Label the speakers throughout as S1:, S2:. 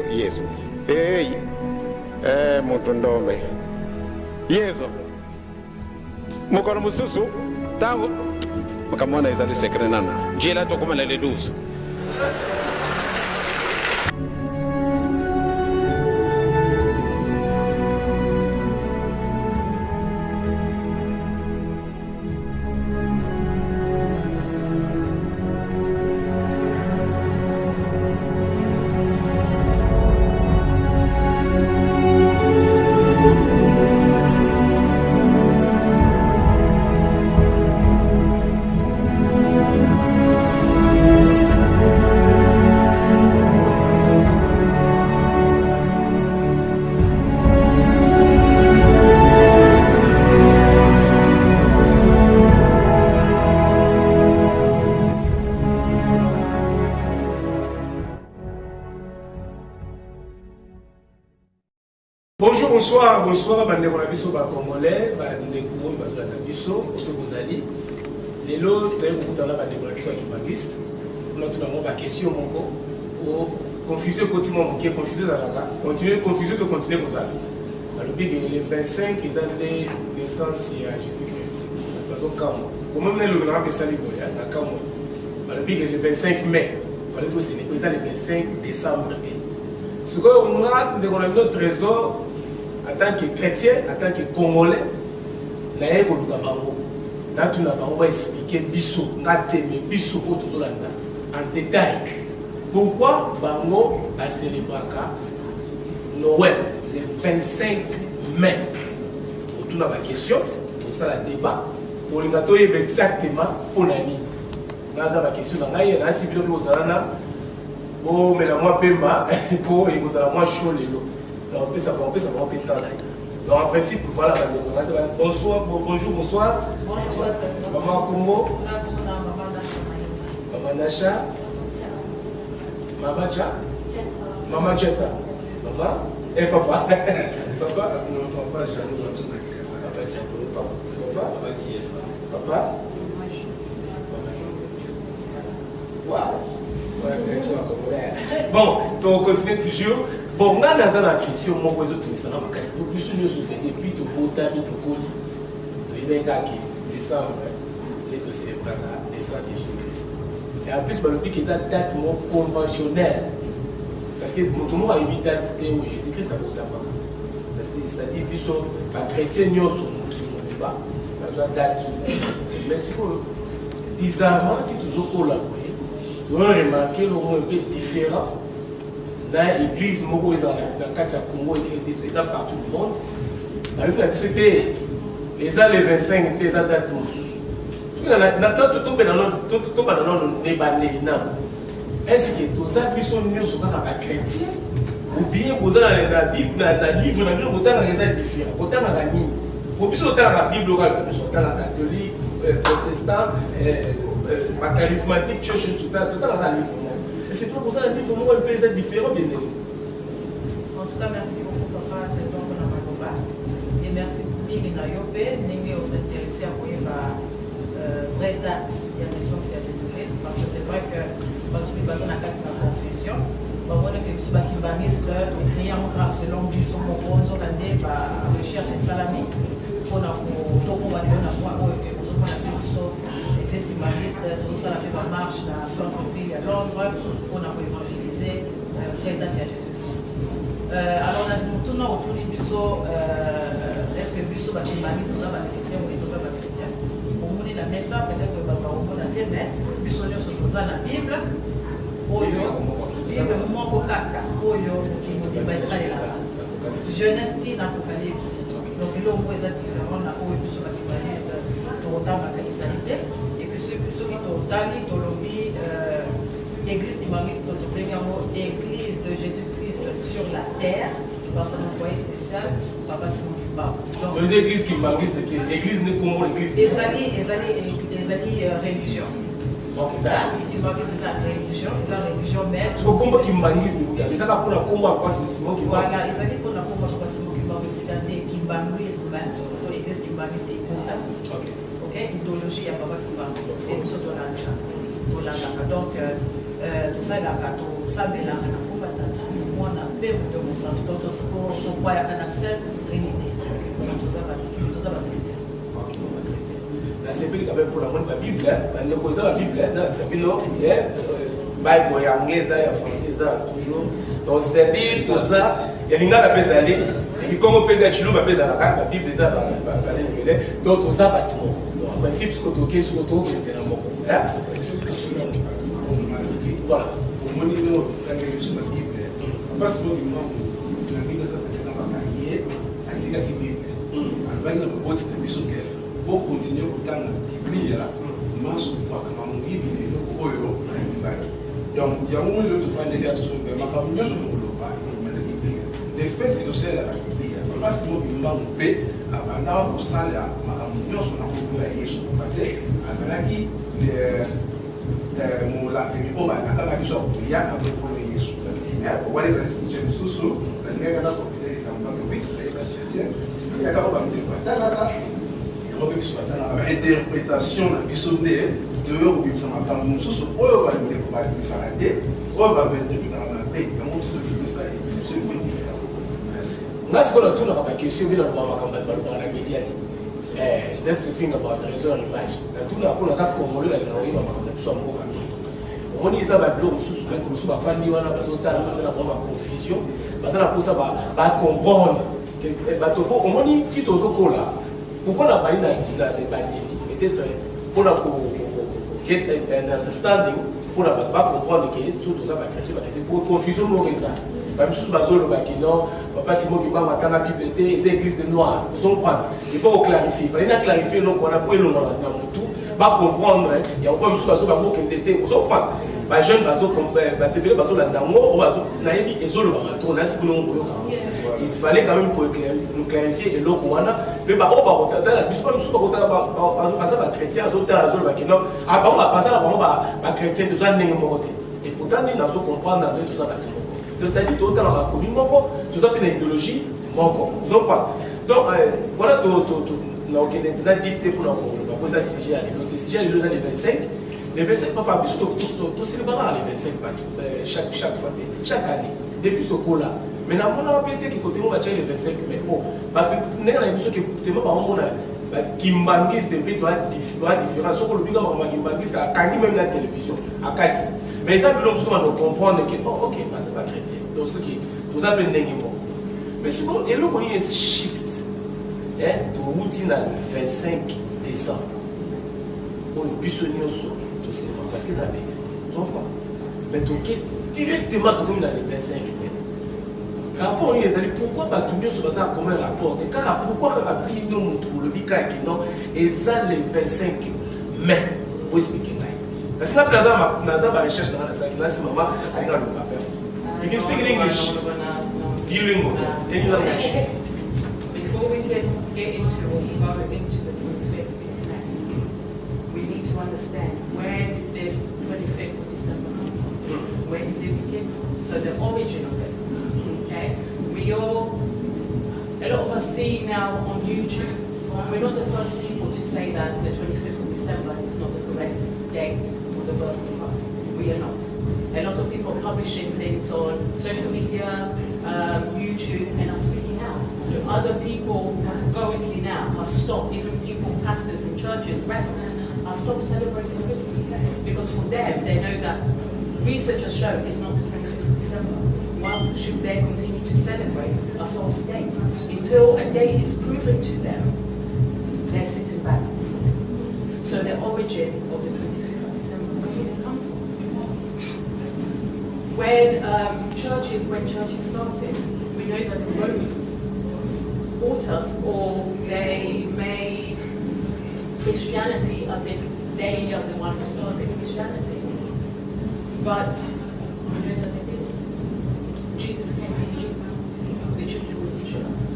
S1: Yes. Hey. Mutondome. Yeso. Mukoro mususu. Tango. Mukamona izali sekrenana. Jela to kuma lele dusu.
S2: Bonsoir, bande konabiso ba congolais, bande ko bazo na biso, otobozali. Lelo tayo kutana bande konabiso Kimbanguist. On a tout d'abord ba question moko o confusion continue moké confusion zalaka. Continuer confusion se continuer comme ça. Le 25 ils ont des naissance à Jésus-Christ. Donc comment même le grand que ça libre ya na kamo. Le 25 mai, fallait tout célébrer ça le 25 décembre. Ce qu'on a notre trésor en tant que chrétien, en tant que congolais, nous avons expliqué biso en détail. Pourquoi Bango a célébré Noël le 25 mai? Tout la question, tout ça le débat, tout le monde exactement pour l'année. Dans la question, il y a un civil qui oh, mais la moi pemba, pour et vous allez moi chaud les lots. On peut savoir, donc en principe, voilà, bonsoir, bonjour, bonsoir. Maman Congo. Maman Nacha. Maman Cha. Maman Jetta. Maman et papa. Papa. Non, papa, Papa. Waouh. Bon, donc on continue toujours. Bon, on a la question, moi, je vais te dire, depuis que tu as mis ton colis, tu es bien décembre, les célébrer la naissance de Jésus-Christ. Et en plus, le but qu'ils ont date conventionnelle. Parce que tout le monde a une date où Jésus-Christ a voté. C'est-à-dire que les chrétiens qui n'ont pas date. Mais c'est bizarrement, si tu as collaboré, tu as remarqué le mot un peu différent dans l'église dans le Congo et partout le monde. C'était les années 25, c'était la date est-ce que tous les gens sont chrétiens ou bien vous avez la Bible, dans le livre, dans le livre, vous avez des différents. Vous avez la Bible. Vous avez la Bible, vous avez la catholique, protestant, ma charismatique, church, tout à la livre. Et c'est pour ça que le livre, moi, il peut être différent, bien aimé.
S3: En tout cas, merci beaucoup, papa, c'est ça qu'on a pas. Et merci beaucoup, Miguel Nayopé, nous s'intéresser à voir la vraie date de la naissance de Jésus-Christ, parce que c'est vrai que quand tu as besoin de confusion, on voit que les Kimbanguistes créent un grand selon du son mon recherche de salami pour l'église Kimbanguiste, tout ça la marche dans le centre-ville à Londres pour évangéliser la vraie date de Jésus-Christ. Alors, nous tournons autour du busso, est-ce que le busso va Kimbanguiste, tout ça va chrétien ou tout ça va chrétien? La messe, peut-être que au monde entier, mais nous sommes tous dans la Bible. Bible, mon cocaca, Genèse, l'Apocalypse. Donc, là, on voit les différents, là, où ils sont matérialistes, la qualité. Et puis, ceux qui sont théologie, église Kimbanguiste, église de Jésus-Christ sur la terre. Dans son envoyé spécial, Papa Simon Kimba.
S2: Donc, les églises Kimbanguistes, l'église n'est comment l'église?
S3: Les alliés religion. Donc, Kimbanguiste, c'est la religion même.
S2: Parce que comment Kimbanguiste, les alliés pour la combat pour Simon Kimba.
S3: Voilà, les alliés pour la combat pour Simon Kimba, c'est un Kimbanguisme, l'église Kimbanguiste est condamnée. Ok, idéologie à Papa Kimba. C'est une chose de la donc, tout ça, il a tout ça, mais là, on a combattu. On a perdu le sang. Donc, on voit qu'il y a cette trinité. Tout ça va chrétien.
S2: C'est plus quand même pour la Bible, nous causons la Bible, c'est plus non, Bible anglais, français, toujours. Donc, c'est-à-dire, tout ça, il y a une autre personne aller, et comme on peut dire, tu vas faire la Bible, déjà, donc, tout ça va tout. Donc, en principe, ce que tu as, ce que tu as, voilà.
S4: Parce que la Bible est la Bible. Avec notre boîte de bisous, pour continuer à la Bible, donc, il y a un moment où tu fais des gars qui sont le fait que tu sais la Bible, parce que tu as un peu, avant de ça, la Bible, on a beaucoup de choses. Interprétation de l'histoire de
S2: that's the thing about treasure image. Tout la pour ça congolais la naoyi ba makamba so mboka mingi. Omoni eza ba blog mususu ba mususu ba fandi wana ba zotala ba zana ba confusion, ba zana pour ça ba comprendre que ba to omoni ti tozo kola. Pourquoi la ba ina da bandini? Peut-être pour la get an understanding pour la ba comprendre que tout ça ba chrétien pour confusion no raison. Même si non, Papa Simon qui va dans la Bible, les églises de noirs, vous comprenez. Il faut clarifier. Il fallait clarifier donc on a pris le nom dans tout, va comprendre. Il y a encore une chose à vous qui vous comprenez. Les jeunes il fallait quand même clarifier et l'autre mais bah on va retarder la puisque nous sommes pas chrétiens chrétien tout ça et pourtant nous avons comprendre tout ça. C'est-à-dire que tout le monde tout ça, c'est une idéologie, vous comprenez. Donc, voilà, on a dicté pour nous, ça sujet à l'autre. Le sujet à l'autre, les 25. Les 25, papa, tout célébrer les 25 chaque fois, chaque année, depuis ce coup-là. Maintenant, on a pété que côté moi, les 25, mais bon, nous avons une chose qui est par exemple, Kimbanguiste, c'est différent. Ce que le bilan Kimbanguiste a gagné même la télévision, à 4. Mais ça, nous devons comprendre que, bon, ok, ce n'est pas chrétien. Donc, ce qui nous appelle négativement. Mais ce qu'on a un shift, pour routine le 25 décembre. Pour le buissonnier tout simplement. Parce que ça avait. Vous comprenez? Mais donc, directement, tout le monde dans le 25 mai. Rapport, les amis, pourquoi tout le monde se base comme un rapport? Pourquoi le nom le bika qui non, et ça le 25 mai? Pour expliquer. Parce que la recherche dans la salle, là, c'est maman, elle a le papier. You can speak in English. Bilingual. Any language.
S5: Before we can get into or go into the 25th December, we need to understand where did this 25th of December come from? Where did it begin from? So the origin of it. Okay? A lot of us see now on YouTube, we're not the first people to say that the 25th of December is not the correct date for the birth of Christ. We are not. A lot of people are publishing things on social media, YouTube, and are speaking out. Other people categorically now have stopped, even people, pastors in churches, residents, have stopped celebrating Christmas. Because for them, they know that research has shown it's not the 25th of December. Why should they continue to celebrate a false date? Until a date is proven to them, they're sitting back. So the origin of the 25th of December, where did it come from? When churches started, we know that the Romans bought us, or they made Christianity as if they are the one who started Christianity. But we know that they didn't. Jesus came to Egypt. The children were Israelites.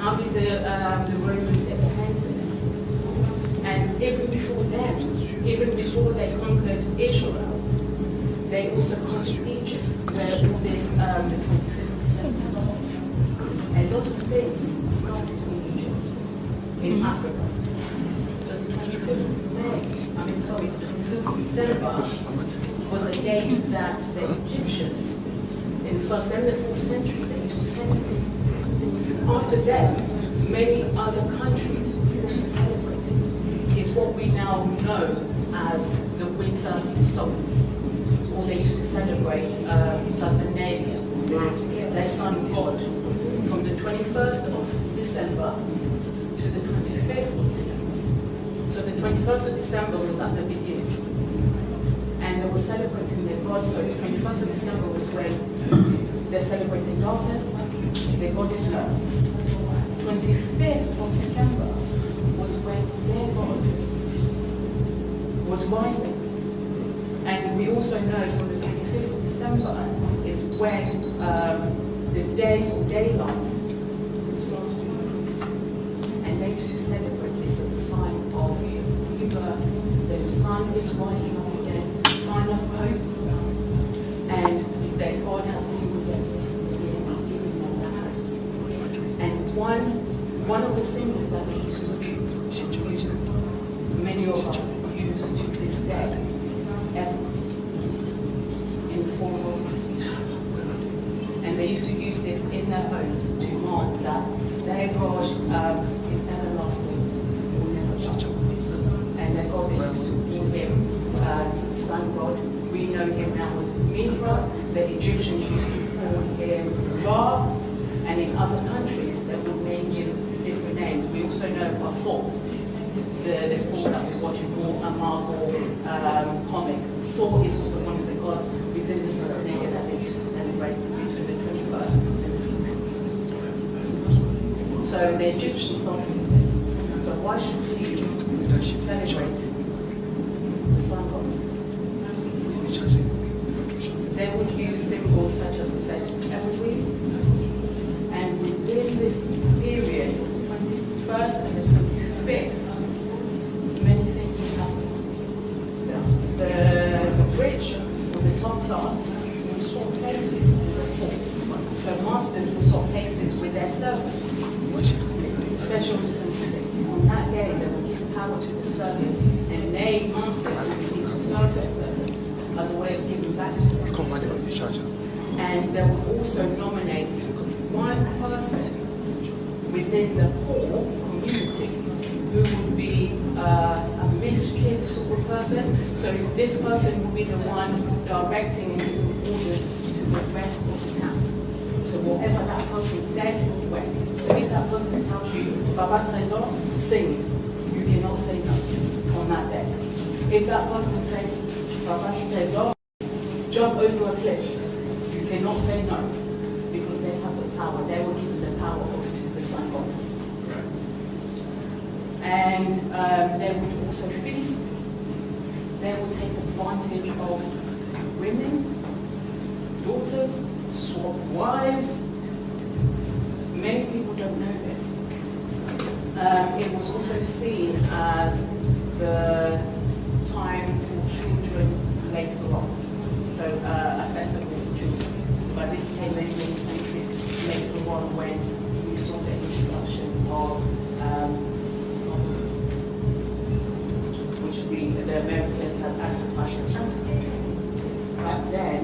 S5: How did the Romans get their hands in it? And even before them, even before they conquered Israel, they also conquered Egypt, where all this, the 25th of December started. A lot of things started in Egypt, in Africa. So the 25th of December was a date that the Egyptians, in the 1st and the 4th century, they used to celebrate. After them, many other countries also celebrated. It's what we now know as the winter solstice. Or they used to celebrate Saturnalia, their sun god, from the 21st of December to the 25th of December. So the 21st of December was at the beginning. And they were celebrating their god. So the 21st of December was when they're celebrating darkness, their god is love. 25th of December was when their god was rising. And we also know from the 25th of December is when the days or daylight starts to increase. And they used to celebrate this as a sign of rebirth. The sun is rising up again, a sign of hope. And that God has been with them from the beginning and given them that hope. And one of the symbols that they used to use, many of us use to this day, ever, in the form of Christmas. And they used to use this in their homes to mark that their God is everlasting, will never die. And their God, they used to call him the sun god. We know him now as Mithra. The Egyptians used to call him Ra, and in other countries they would name him different names. We also know about Thor, the Thor that we watch in a Marvel comic. Thor is also one of the gods within the Saturnalia that they used to celebrate between the 21st and the 25th. So the Egyptians started with this. So why should we celebrate the sun god? They would use symbols such as I said, evergreen. And within this period, the 21st and the 25th, many things would happen. The rich, or the top class, would swap places with the poor. So masters would swap places with their servants. Especially on that day, they would give power to the servants, and they, masters, would need to serve their servants as a way of giving back to them. And they would also nominate one person within the poor community who would be a mischief sort of person. So this person would be the one directing and giving orders to the rest of the town. So whatever that person said went. So if that person tells you, Baba Trésor, sing, you cannot say no on that day. If that person says, Baba Trésor, jump over a cliff, you cannot say no, because they have the power. They were given the power of the sun god. And they would also feast. They would take advantage of women, daughters, swap wives, Many people don't know this. It was also seen as the time for children later on. So a festival for children. But this came many centuries later on when we saw the introduction of which the Americans had advertised as Santa Claus. Back then,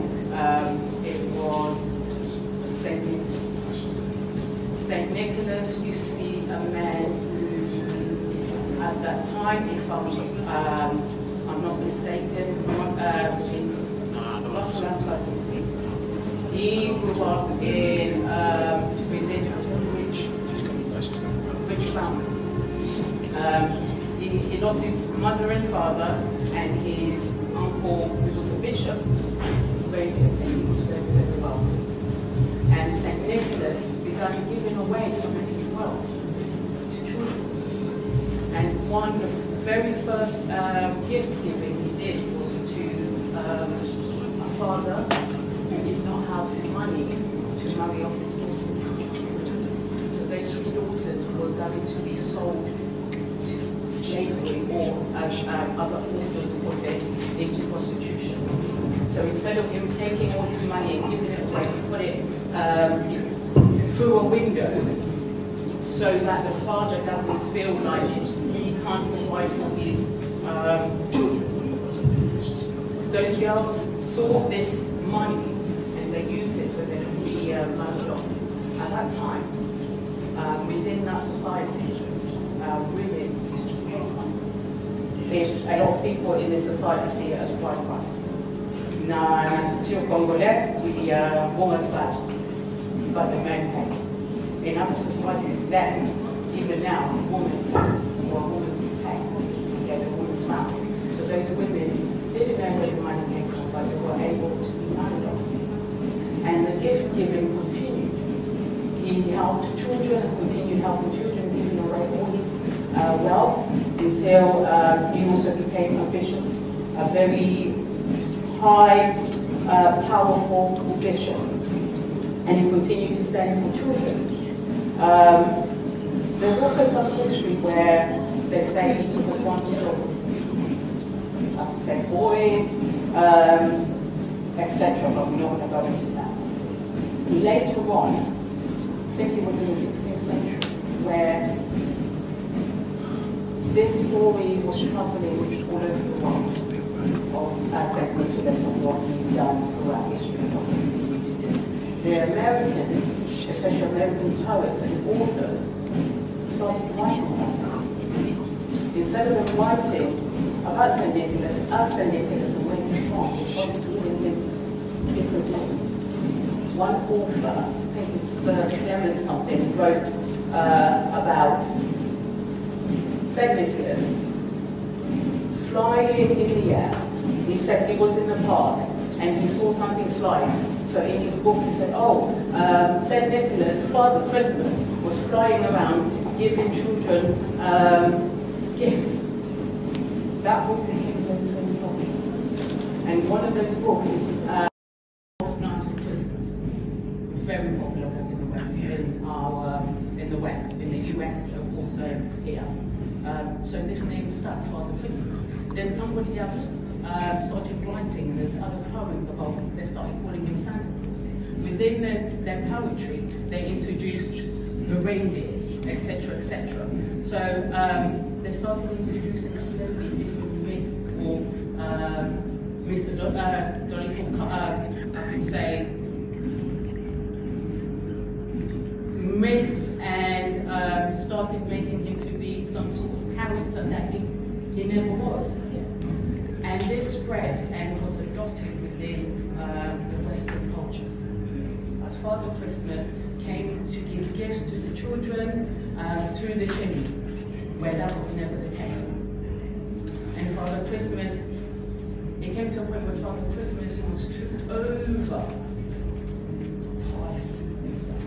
S5: it was St. Nicholas. St. Nicholas used to be a man who, at that time, if I'm not mistaken, in Buffalo, he grew up in within a rich family. He lost his mother and father, and his uncle, who was a bishop, raised him, and he was very, very wealthy. And St. Nicholas began giving away some of his wealth to children. And one of the very first gift giving he did was to a father who did not have money to marry off his daughters. So those 3 daughters were going to be sold to slavery, or as other authors put it, into prostitution. So instead of him taking all his money and giving it away, he put it through a window so that the father doesn't feel like he can't provide for his children. Those girls saw this money and they used it so they could be married off. At that time, within that society, women used to pay money. There's a lot of people in this society see it as bride price. Now, to Congolais, we woman bad, but the men pays. In other societies, then, even now, woman pays, or a woman pay to get a woman's married. So those women didn't know where the money came from, but they were able to be married off. And the gift giving continued. He helped children, continued helping children, giving away all his wealth until he also became a bishop, a very high, powerful bishop. And he continued to spend for children. There's also some history where they say he took advantage of, say, boys, etc., but we don't want to go into that. Later on, I think it was in the 16th century, where this story was traveling all over the world of St. Nicholas and what he'd done throughout history. The Americans, especially American poets and authors, started writing about St. Nicholas. Instead of them writing about St. Nicholas, as St. Nicholas and where he's from, they started giving him different names. One author, I think it's Clement something, wrote about St. Nicholas flying in the air. He said he was in the park and he saw something flying. So in his book he said, St. Nicholas, Father Christmas, was flying around giving children gifts. That book became very, very popular. And one of those books is Night of Christmas. Very popular book in the West, in the US, and also here. So this name stuck, Father Christmas. Then somebody else started writing, there's other poems about, they started calling him Santa Claus. Within their poetry, they introduced the reindeers, etc., etc. So they started introducing slowly different myths or myths, and started making him to be some sort of character that he never was. And this spread and was adopted within the Western culture. As Father Christmas came to give gifts to the children through the chimney, where that was never the case. And Father Christmas, it came to a point where Father Christmas was took over Christ himself.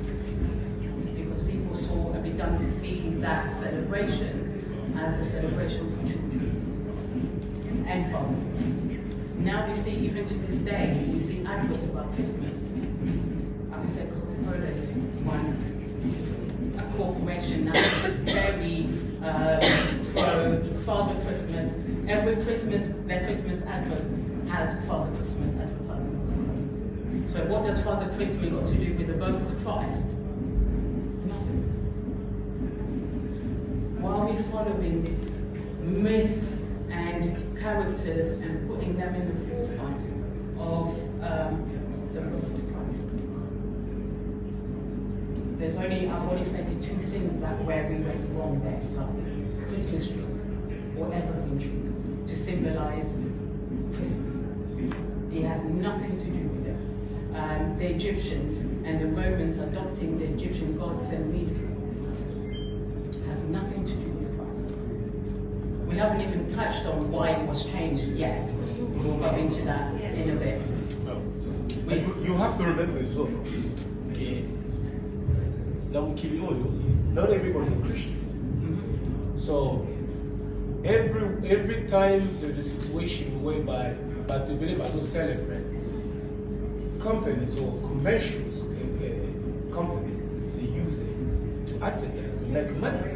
S5: Because people saw and began to see that celebration as a celebration for children and Father Christmas. Now we see, even to this day, we see adverts about Christmas. I would say Coca-Cola is one generation that is very pro Father Christmas. Every Christmas, their Christmas adverts has Father Christmas advertising. So what does Father Christmas got to do with the birth of Christ? Nothing. Why are we following myths and characters and putting them in the forefront of the birth of Christ? I've only stated two things that where we went wrong there. So Christmas trees or evergreen trees to symbolize Christmas. It had nothing to do with it. The Egyptians and the Romans adopting the Egyptian gods and myth has nothing to do with Christ. We haven't even touched on why it was changed yet. We'll go into that in a bit.
S2: You have to remember as well, not everybody is Christians. So every time there's a situation whereby but the believers will celebrate, companies or commercials companies, they use it to advertise, to make money.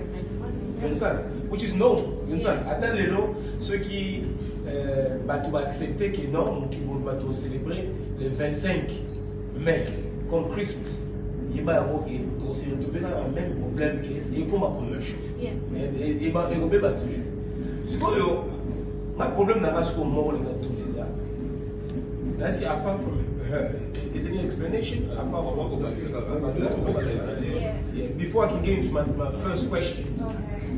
S2: You understand? Which is known. You understand? Attends les lots, ceux qui vont accepter que non, qui vont célébrer le 25 mai comme Christmas. Il va y avoir le même problème que comme un commercial. Il va y avoir toujours. C'est quoi le problème dans ce qu'on mord dans tous les arts? That's apart from her. Is there any explanation? Apart from yeah. Before I can get into my first question,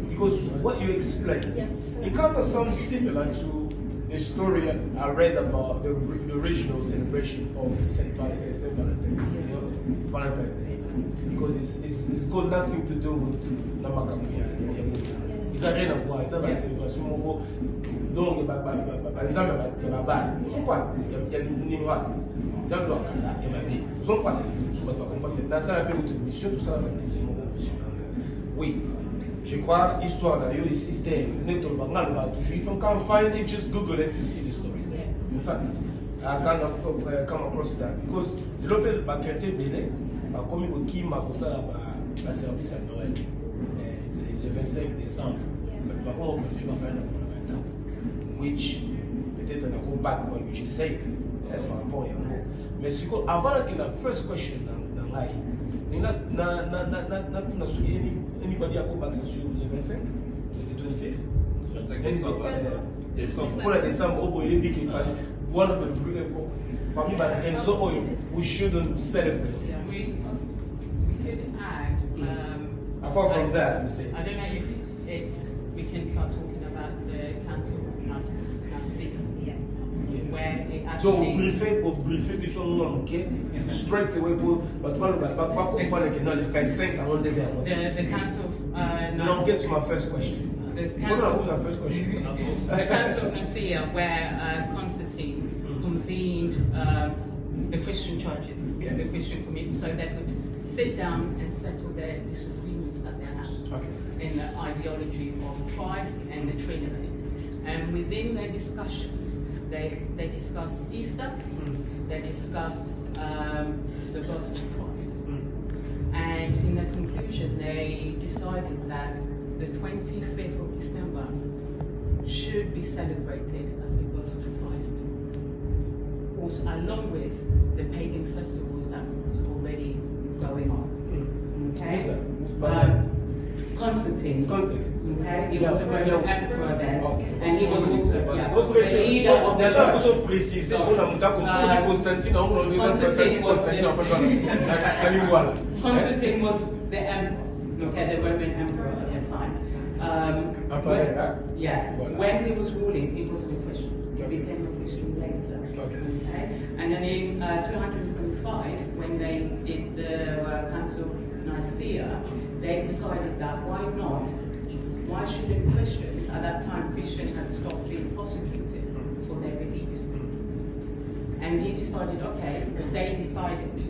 S2: because what you explained, it kind of sounds similar to the story I read about the original celebration of Saint Valentine, Valentine's Day, because it's got nothing to do with Namakamuya. It's a rien à voir. It's a célébration. Donc, il y a ma balle. Il y a le numéro. Il y a le doigt. Il y a ma bille. Ils sont pas. Dans ça, la mission, tout ça, oui. Je crois, histoire d'ailleurs, is there. If you can't find it, just Google it, you see the stories there. I can't come across that. Because l'Europe, ma chrétien Bénin, comme il m'a comme ça, la service à Noël. C'est le 25 décembre. Par contre, on préfère faire un which peut-être on go back what you just said par rapport à Yango. Mais ce que avant que la first question dans live, anybody a go back sur le 25, le 25th, pour la décembre, au bout il dit qu'il fallait one of the parmi les raisons we shouldn't celebrate.
S5: We could add.
S2: Apart from that,
S5: I don't know if it's we can start talking about the council of Nicaea, where it actually.
S2: Donc briefer du son nom, ok? Straight away pour, but pas comprendre que dans les 25 avant des heures.
S5: The council of Nicaea.
S2: Now get to my first question.
S5: The council of Nicaea, where Constantine convened the Christian churches, the Christian community, so they could sit down and settle their disagreements that they have in the ideology of Christ and the Trinity. And within their discussions, they discussed Easter, they discussed the birth of Christ. And in the conclusion, they decided that the 25th of December should be celebrated as the birth of Christ, also along with the pagan festivals that was already going on. Okay? Constantine. Okay? He was the Roman emperor then, and he was also the leader of the church. Constantine was the emperor, okay, the Roman emperor at the time. Yes, when he was ruling, he was a Christian. He became a Christian later. Okay? And then in 325, when they did the Council of Nicaea, they decided that why shouldn't Christians, at that time Christians had stopped being persecuted for their beliefs. And he decided, okay, they decided.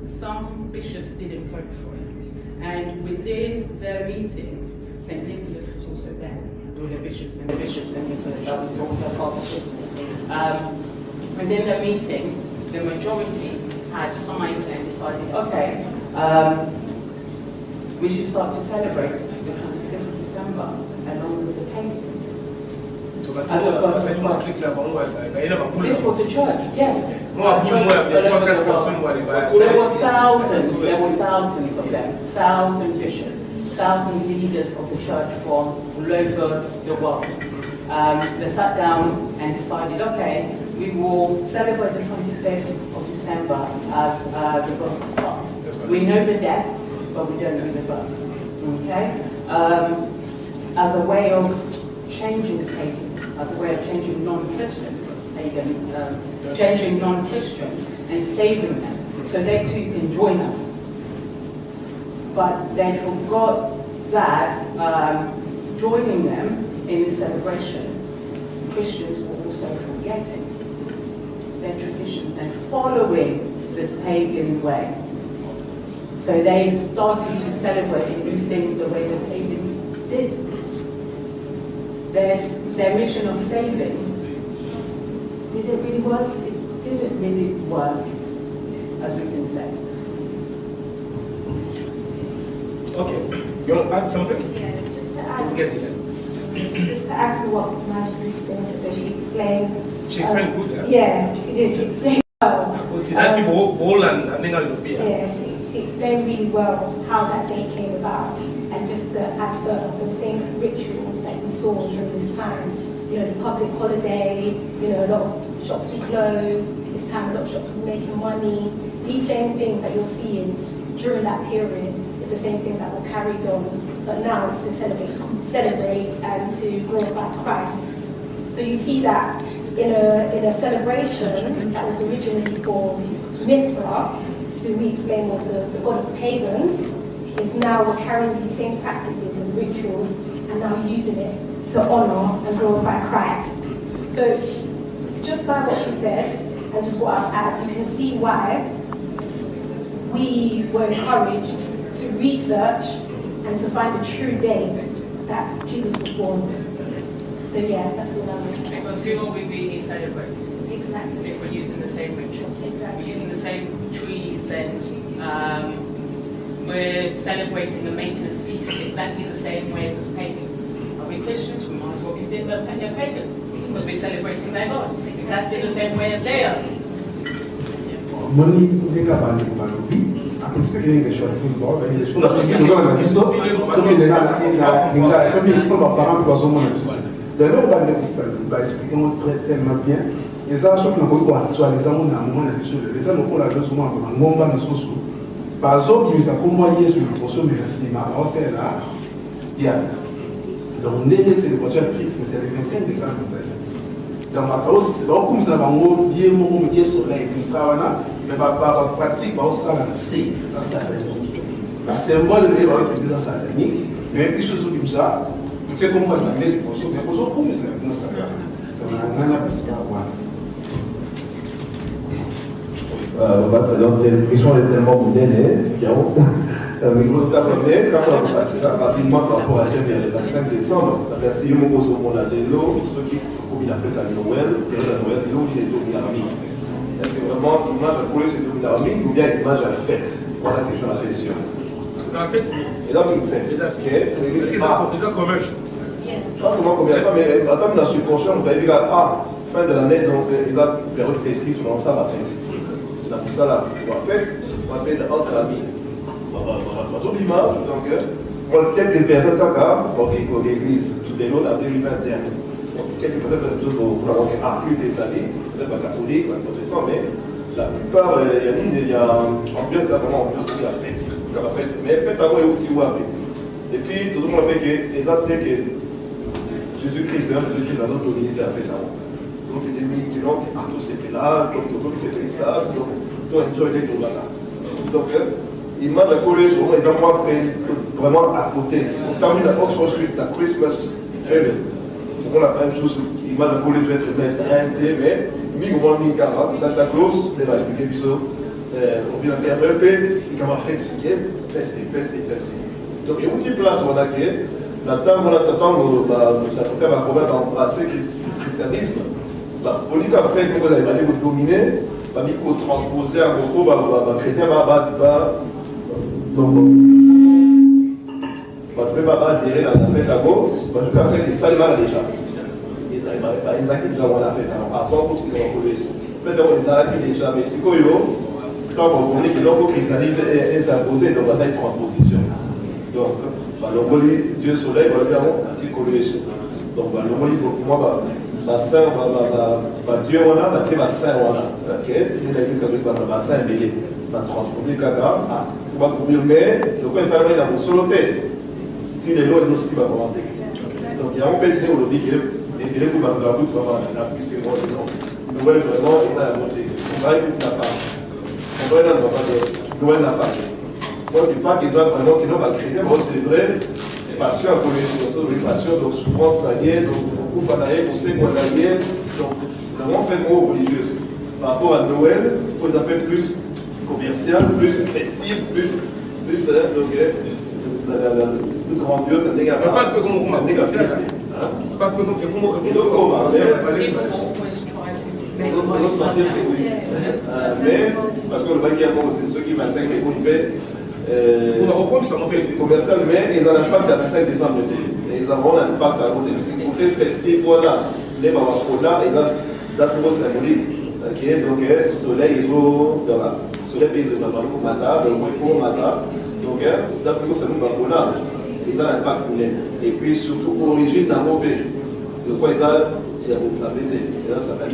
S5: Some bishops didn't vote for it. And within their meeting, St. Nicholas was also there, with the bishops and Nicholas, that was all the father. Within the meeting, the majority had signed and decided, okay, we should start to celebrate the 25th of December along with the pagans. This was a church, yes. There were thousands of them, 1,000 bishops, 1,000 leaders of the church from all over the world. They sat down and decided, okay, we will celebrate the 25th of December as the birth of Christ. We know the death, but we don't know the birth. Okay? As a way of changing the pagans, as a way of changing non-Christians, changing non-Christians and saving them, so they too can join us. But they forgot that joining them in the celebration, Christians were also forgetting their traditions and following the pagan way. So they started to celebrate and do things the way the pagans did. Their mission of saving, did it really work? It didn't really work, as we can say.
S2: Okay, you want to add something?
S6: Yeah, just to add.
S2: Get it.
S6: Just to add to what Marjorie said, so she explained.
S2: She explained good,
S6: yeah, she did. She explained well. Yeah, she explained really well how that day came about. And just to add further, so the same rituals that you saw during this time, you know, the public holiday, you know, a lot of shops were closed, this time a lot of shops were making money. These same things that you're seeing during that period is the same things that were carried on, but now it's to celebrate and to glorify Christ. So you see that in a celebration that was originally for Mithra, who we explained was the god of pagans, is now we're carrying these same practices and rituals and now using it to honor and glorify Christ. So just by what she said and just what I've added, you can see why we were encouraged to research and to find the true day that Jesus was born. So yeah, that's all I mean.
S5: Because who will we be celebrating?
S6: Exactly.
S5: If we're using the same rituals.
S6: Exactly.
S5: We're using the same trees and we're celebrating and making a feast exactly the same way as pagans. Are we Christians? We might as well be pagans because we're celebrating their God exactly the same way as they are.
S4: Par exemple, il y a comment Yesu consomme le cinéma, c'est là, il y a donc les célébrations Christ, mais c'est le 25 décembre. Donc ma cause, c'est pas comme ça, on dit mon Dieu soleil, puis travaille, mais pas pratique, pas ça là, c'est ça la symbole de va utiliser ça satanique, mais quelque chose comme ça, tu sais comment ça met les consomme, mais pour comme ça dans ça là. Donc on a pas ça quoi.
S7: On va présenter l'impression est tellement boudée, Pierrot. Mais quand on a ça rapidement par rapport à le 25 décembre, si on pose au monde à l'eau, ceux qui ont la fête à Noël, période à Noël, l'eau qui est dominarmique. Est-ce que vraiment l'image de couler c'est dominarmique ou bien l'image à la fête? Voilà quelque chose à la question.
S2: C'est la fête.
S7: Et donc une fête.
S2: Est-ce qu'ils ont commerce?
S7: Je pense comment combien ça, mais attends, dans le subconscient, on va dire fin de l'année, donc il y a une période festive, tout le monde ça va faire. C'est pour ça là, en fait, on va faire entre amis. On va l'image, donc, pour quelques personnes pour l'église, tout les autres en 2021. Donc, quelques personnes pour avoir des amis, peut-être pas catholiques, pas protestants, mais la plupart, il y a ambiance, vraiment ambiance de la fête. Mais fête avant et aussi ouapé. Et puis, tout le monde fait que les actes que Jésus-Christ a d'autres dominé la fête avant. On fait des minutes longues, tous c'était là, tout c'était ça, donc tout enjoy les tours là. Donc, il m'a collé sur moi, ils ont vraiment à côté. On termine à Oxford Street, la Christmas period. Donc, on a la même chose, il m'a collé sur être mais Santa Claus, il va expliquer ça. On vient de faire un peu, il va faire fester. Donc, il y a une petite place où on a créé. La table, on attend, ça va embrasser le christianisme. On dit qu'en fait, vous allez vous dominer, vous transposer à beaucoup, chrétien, tu peux pas adhérer à la fête à gauche, tu peux faire des salmans déjà. Ils ont la fête avant pour qu'ils reconnaissent. Peut-être qu'ils ont déjà, mais si quand on connaît que l'homme christianisme est imposé, donc ça est transposition. Donc, le Dieu soleil, on va dire, donc, le Moïse, pour moi, saint, Dieu, on a, saint, on a. Ok, l'église catholique, saint, mais il va transformer Kaka. On va confirmer, le quoi, ça va être dans le soloté. Si les lois, nous aussi, va commenter. Donc, il y a un peu de temps, on dit qu'il est pour la route, puisque moi, Noël, vraiment, il a voté. On va écouter la part. On va aller dans Noël, la part. Moi, je ne dis pas qu'ils ont vraiment qu'ils n'ont pas chrétien, moi, c'est vrai. Passion à connaître, passion, donc souffrance d'allier, donc beaucoup d'allier, on sait qu'on allié, donc nous avons fait mot religieuse. Par rapport à Noël, on a fait plus commercial, plus festif, plus donc, plus grandiose, la négativité.
S2: Pas que comme on commercial, pas que comme on
S7: mais parce que le bac c'est ceux qui 25 mais qu'on fait commercial, mais ils ont un impact à 25 décembre. Ils auront un impact à côté festif, voilà. Les mamans là, et là, c'est trop symbolique. Ok, donc, soleil, ils ont dans la soleil, ils ont dans le matin, le matin. Donc, c'est trop symbolique là. Ils ont un impact pour les. Et puis, surtout, origine d'un mauvais. De quoi ils ont, c'est la responsabilité, et là, ça fait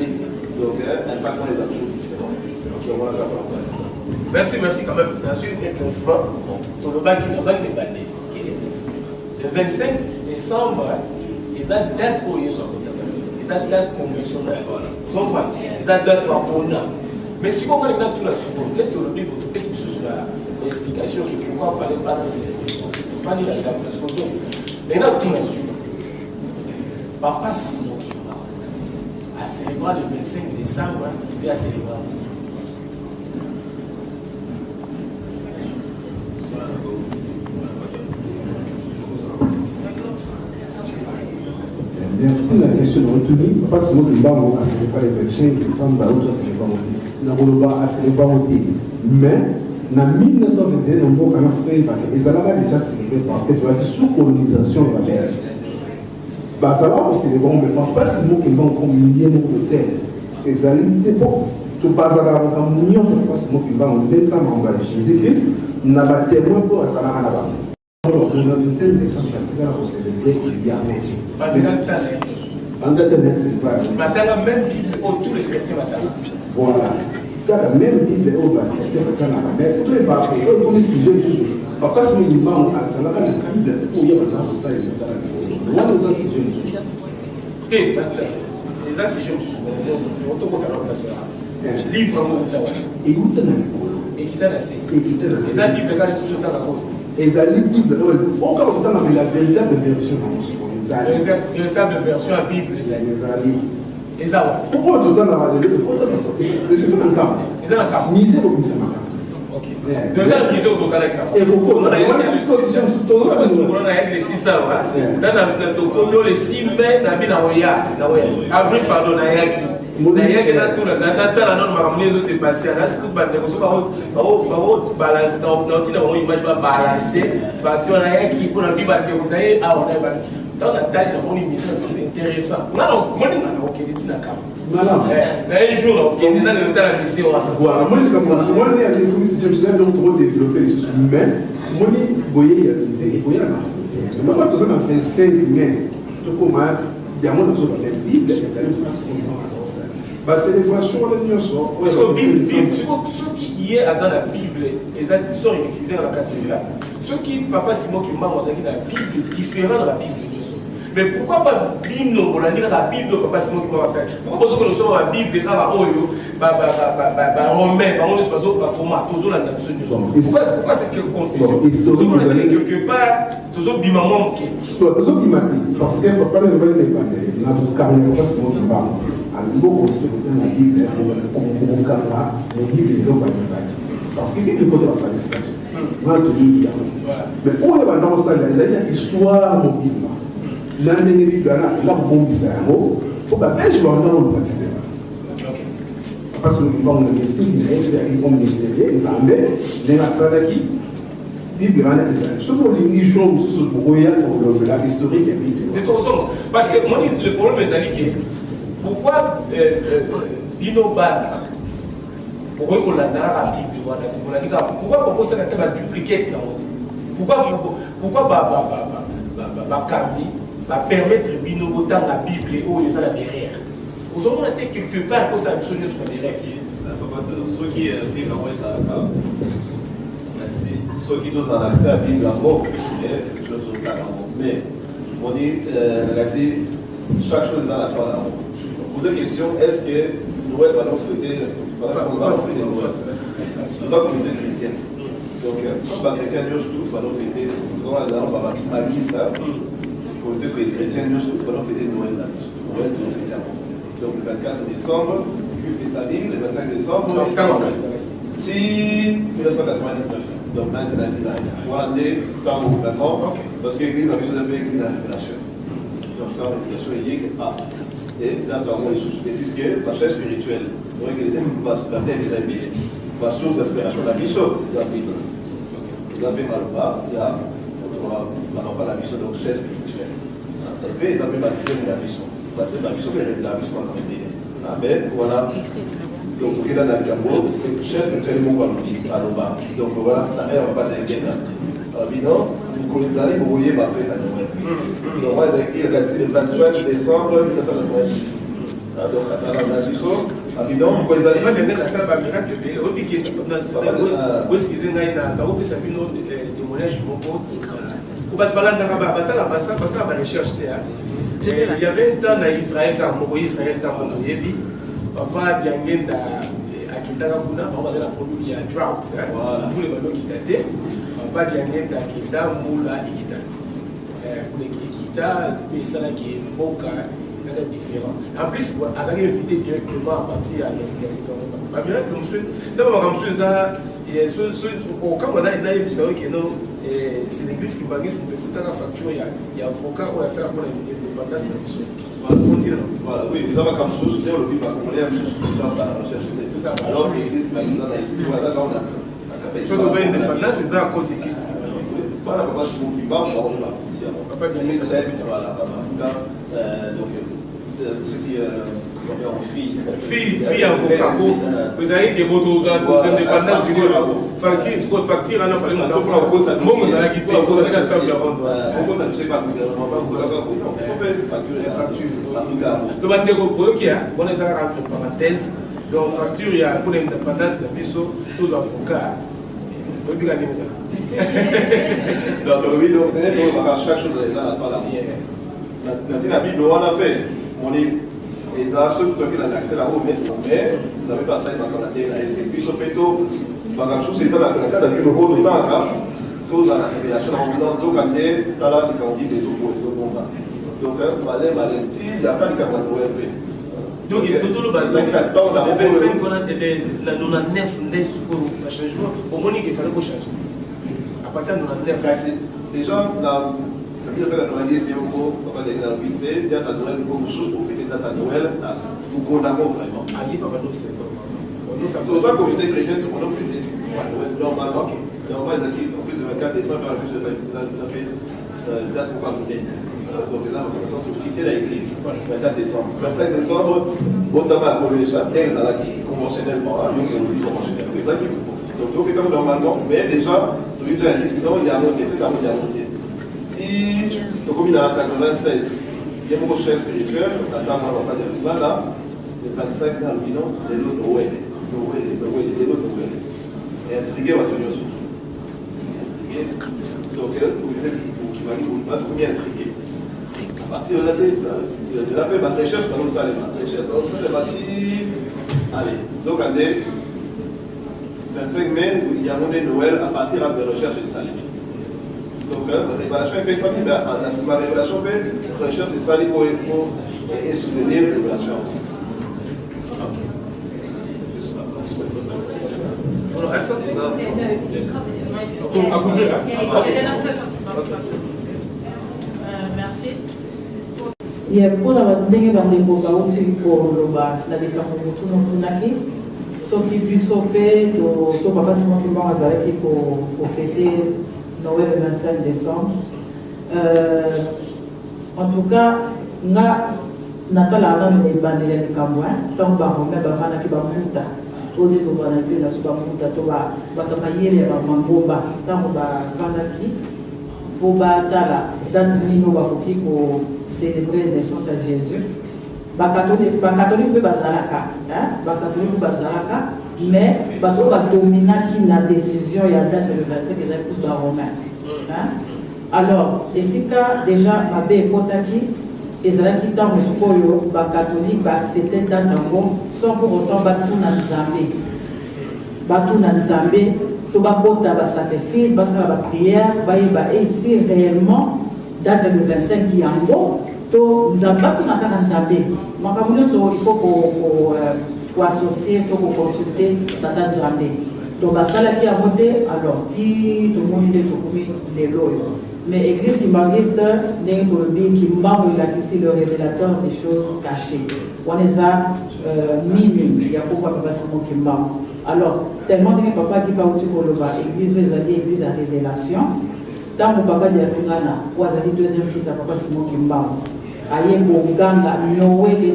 S7: donc, impact dans les choses différentes. Donc, voilà, ça.
S2: Merci quand même. Dans une principal, tout le bac qui n'a pas de bandé. Le 25 décembre, ils ont date où ils sont. Ils ont date conventionnelle. Ils ont date pour nous. Mais si on regarde tout la seconde, peut-être que le livre, qu'est-ce que c'est l'explication qui pourquoi il fallait battre aussi. Il fallait la date parce que maintenant tout la suite. Papa Simon qui va célébrer le 25 décembre, il a célébré.
S4: Merci la question de retenue. Papa Simon Kimbangu a célébré le 25 décembre, l'autre a célébré mais en 1921, on a fait ils avaient déjà célébré parce que tu vois, sous colonisation de la Belgique. Ça va aussi célébrer, mais Papa Simon Kimbangu comme milliers d'hôtels. Ils allaient bon. Tout pas à la communion, je pense que Simon Kimbangu, même quand on va Jésus-Christ, n'a pas témoin pour ça là-bas. Alors, on a une scène de ça, pour célébrer il y a
S2: même tous les chrétiens
S4: voilà. Même Bible mais il faut pas comme si je papa si nous vivons à ça là la Bible pour y avoir dans ça il y a des assignes
S2: les assignes je auto pour la livre
S4: et vous
S2: et qui t'a laissé les amis Bible quand toujours dans la côte
S4: et la Bible encore autant avec la véritable version
S2: la véritable version à Bible les amis.
S4: Pourquoi tout le temps dans la Bible? Je fais un camp.
S2: Ils ont un camp.
S4: Misez beaucoup de ça.
S2: Ok. Deux ans misé au total avec la femme.
S4: Et pourquoi?
S2: On a les 600. Dans les 6 mai, avril, pardon, c'est passé. Dans la taille de mon émission, c'est intéressant. Non, moi, je suis un jour, on est dans la mission.
S4: Voilà, moi, j'ai une mission, je vais développer les choses. Mais, moi, je vais y aller. Moi, tout ça, on fait 5 mai. Tout comme il y a moins de choses dans la Bible, les allez pas célébration,
S2: parce que Bible, ceux qui y est dans la Bible, ils sont excisés dans la catégorie. Ceux qui, Papa Simon qui m'a montré dans la Bible, différent de la Bible. Mais pourquoi pas Bible, on a dit la Bible, Papa Simon qui m'a montré. Pourquoi parce que nous sommes la Bible, Romain, on est pas toujours la nation. Pourquoi c'est quelle confusion? Quelque part, toujours bimamon.
S4: Toujours bimati, parce que Papa ne veut pas parler. N'a pas carrément pas Simon qui parle. Alors, la Bible, parce qu'il y a des côtés de la falsification. Mais pour y avoir dans ça, il y a une histoire de Bible. L'année de Bible, là, bon, c'est un mot. Il faut que je vais en avoir parce que nous avons un ministère, nous avons un ministère, nous avons un Bible est surtout l'union pour la historique et
S2: parce que le problème est que pourquoi Bino Bal pourquoi on a la Bible pourquoi on a dupliquer pourquoi permettre Bino autant la Bible ou les la derrière vous avez été quelque part pour ça sur derrière
S7: ceux qui vivent en Ouest ceux qui nous ont accès à la Bible en haut, mais on dit chaque chose dans la Torah. Pour deux questions, est-ce que Noël va nous fêter parce qu'on va nous fêter Noël? Nous sommes communauté chrétienne. Donc, comme les chrétiens, nous tous va nous fêter, nous allons avoir ma liste, communauté chrétienne, nous tous va nous fêter Noël. Noël, nous fêter avant. Donc, le 24 décembre, culte des Salis, le 25 décembre, si 1999. Donc 1999. Voilà, temps au gouvernement, parce que l'Église a besoin d'un peu l'église à la révélation. Donc là, la révélation est liée à. Et là, dans le sous-souté, puisque la chaise spirituelle, la terre des amis, la source d'inspiration de la mission, la Bible. Vous avez mal au bas, il y a, on pas la mission, donc chaise spirituelle. Et puis, ils avaient baptisé la mission. La mission, c'est la mission qu'on a dit. Amen, voilà. Donc, il y a dans le Cameroun, c'est une chaise spirituelle, mon bas, à l'Oba. Donc, voilà, la mère va pas d'aider. Non, vous allez vous voyez ma fête à Noël. Donc, moi, j'ai écrit le 25 décembre 1990. Donc, à travers la mission, Abidon, vous allez.
S2: Moi, je vais faire un miracle. Je vais dire que vous excusez, vous avez un témoignage. Il y avait un temps en Israël, quand Israël papa Diangenda à Kindagakuna, on va dire la produit il y a drought. Pour les ballons qui datent, papa Diangenda à Kinda, Moula et Kita. Pour les Kita, les salades qui est Moka, c'est différent. En plus, on a invité directement à partir à la miracle, monsieur. D'abord, monsieur, quand on a une vous savez que non, c'est l'église qui m'agace, mais il faut faire la facture, il y a un avocat ou un salaire pour l'indépendance de monsieur.
S7: Voilà, oui, nous avons comme chose, le but va comprendre dans la recherche de tout ça. Alors, l'église, par exemple, là, on a
S2: si on a une indépendance, c'est ça à cause de l'église.
S7: Voilà, papa, c'est mon climat, on va avoir la frontière. Papa, l'église, voilà, donc, ce qui est en fille.
S2: Fille, avocat, vous avez des motos, vous avez des indépendances, facture, facture, il fallait monter en France. Bon, vous allez quitter, vous allez la table de ronde.
S7: Pourquoi ça ne fait pas gouvernement? Facture.
S2: Donc, on est entre parenthèses. Donc, facture, il y a pour l'indépendance de Bisso, tous les avocats. Donc, oui,
S7: donc, on va chaque chose dans les ans à la Bible, on a fait. On est. Et ça, ceux qui ont accès là-haut, mais vous n'avez pas ça, il va quand même. Et puis, ce péto, par exemple, c'est dans le cas de le haut de temps, tous dans la révélation, donc, quand on dit des eaux, donc, il y a pas de cas de
S2: donc, il y a tout le bazar. Le 25, on a la 99 changement. Au moins, il fallait qu'on change. À partir de 99.
S7: Déjà, dans 1990, il y a un peu de l'unité, il y a Noël comme chose pour fêter date à Noël, tout le monde vraiment.
S2: Ali, papa, nous, c'est pas.
S7: C'est pour ça qu'on fait des chrétiens, tout le monde fait des. Normalement, en plus de 24 décembre, en plus de date pour Cameroun. Donc, les reconnaissance officielle à l'église, 24 décembre. 25 décembre, notamment pour les chrétiens, conventionnellement, donc on fait comme normalement, mais déjà, celui de la liste, il y a monté, fait ça, il y a monté. Si, donc comme il est en 96, il y a une recherche spirituelle, attends, on va pas dire là, le 25 dans le bilan, les lots Noël. Et intrigué, on va tenir surtout. Intrigué. Donc, pour qui va dire, on va trouver intrigué. À partir de la tête, il a fait ma recherche, mais on s'allait ma recherche. On s'allait bâtir. Allez, donc, on est 25 mai, il y a un Noël à partir de la recherche de Salim. Donc, la révélation est faite, mais la révélation fait recherche de Salim pour soutenir la révélation.
S2: Alors, elle s'entend.
S3: Merci. Il y a pour la dernière dans les boga aussi pour le bas, la déclaration tout non tunaki. Ce qui puisse opérer, tout papa Simon qui va avec pour fêter Noël le 25 décembre. En tout cas, natala na bandela de Cambouin, donc Romain Bavana qui va monter. Au lieu de voir la subamuta, tu vas batailler à Mangomba, tant que Vandaki, pour batala, dans le Nino Bakoki pour célébrer la naissance de Jésus. Catholique peut bazalaka, catholique bazalaka, mais bato va dominer qui la décision il y a date le 25 des épouses de Romain. Alors, et si déjà ma belle Kotaki, et ça qui dans le scoyo, catholique va accepter dans un bon sans pour autant battre dans Zambé. Battre dans Zambé, tout va porter un sacrifice, va faire la prière, va y et si réellement date le 25 qui est en haut. To nzambatu na kana nzambe makamuno so il faut qu'on associer pour consulter tata nzambe donc basala qui a monté alors ti tout le monde est tout les lois mais église Kimbanguist n'est qui Kimbangu il a ici le révélateur des choses cachées on les a minus il y a pourquoi papa Simon Kimbangu alors tellement de papa qui va au-dessus pour le bas église les alliés église à révélation tant que papa de Tungana ou à deuxième fils à papa Simon Kimbangu aye bonganga Noël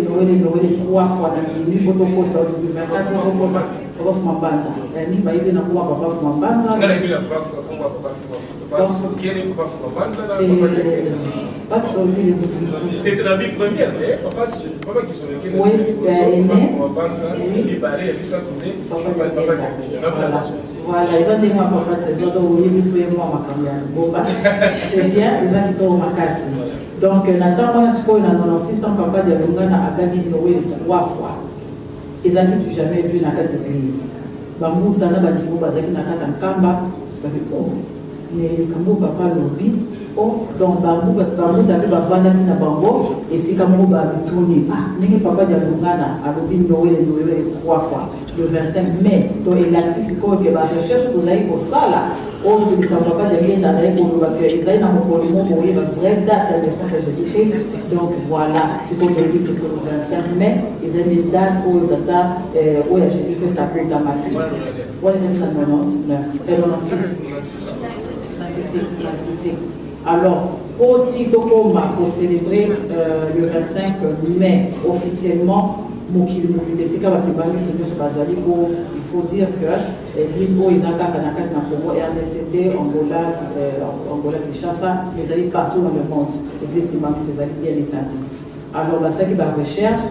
S3: 3 fois dans le niveau de côté du 24 papa Fumabanza ni ba ibe na kuwa papa Fumabanza
S2: ngala ibe na papa papa kene papa Fumabanza na papa
S3: pas sur lui
S2: c'était la vie première mais papa qui sont lesquels papa Fumabanza il balait et puis ça tournait papa voilà,
S3: les gens disent moi papa trésor donc oui tout et moi ma c'est bien les gens qui tombent ma casse donc Nathan on a ce qu'on a dans système papa de Lungana a gagné Noël 3 fois ils ont dit jamais vu dans cette église bambu tana batibo bazaki na kata nkamba babiko mais kambo papa lobi oh donc bambu tabi bavanda na bango et si kambo ba tourner ah ningi papa de Lungana a lobi Noël 3 fois le 25 mai donc il a dit que ba recherche pour aller au sala ou de papa de bien dans les pour que ils aient dans mon pour une brève date de naissance de Jésus-Christ donc voilà c'est comme le livre que le 25 mai ils ont une date où data où Jésus-Christ a pris ta main what is it 96 alors au titre pour célébrer le 25 mai officiellement il faut dire que l'église où ils ont RDCT, Angola, Kinshasa, ils allaient partout dans le monde. L'église qui manque ses alliés bien établie. Alors, ça qui va recherche,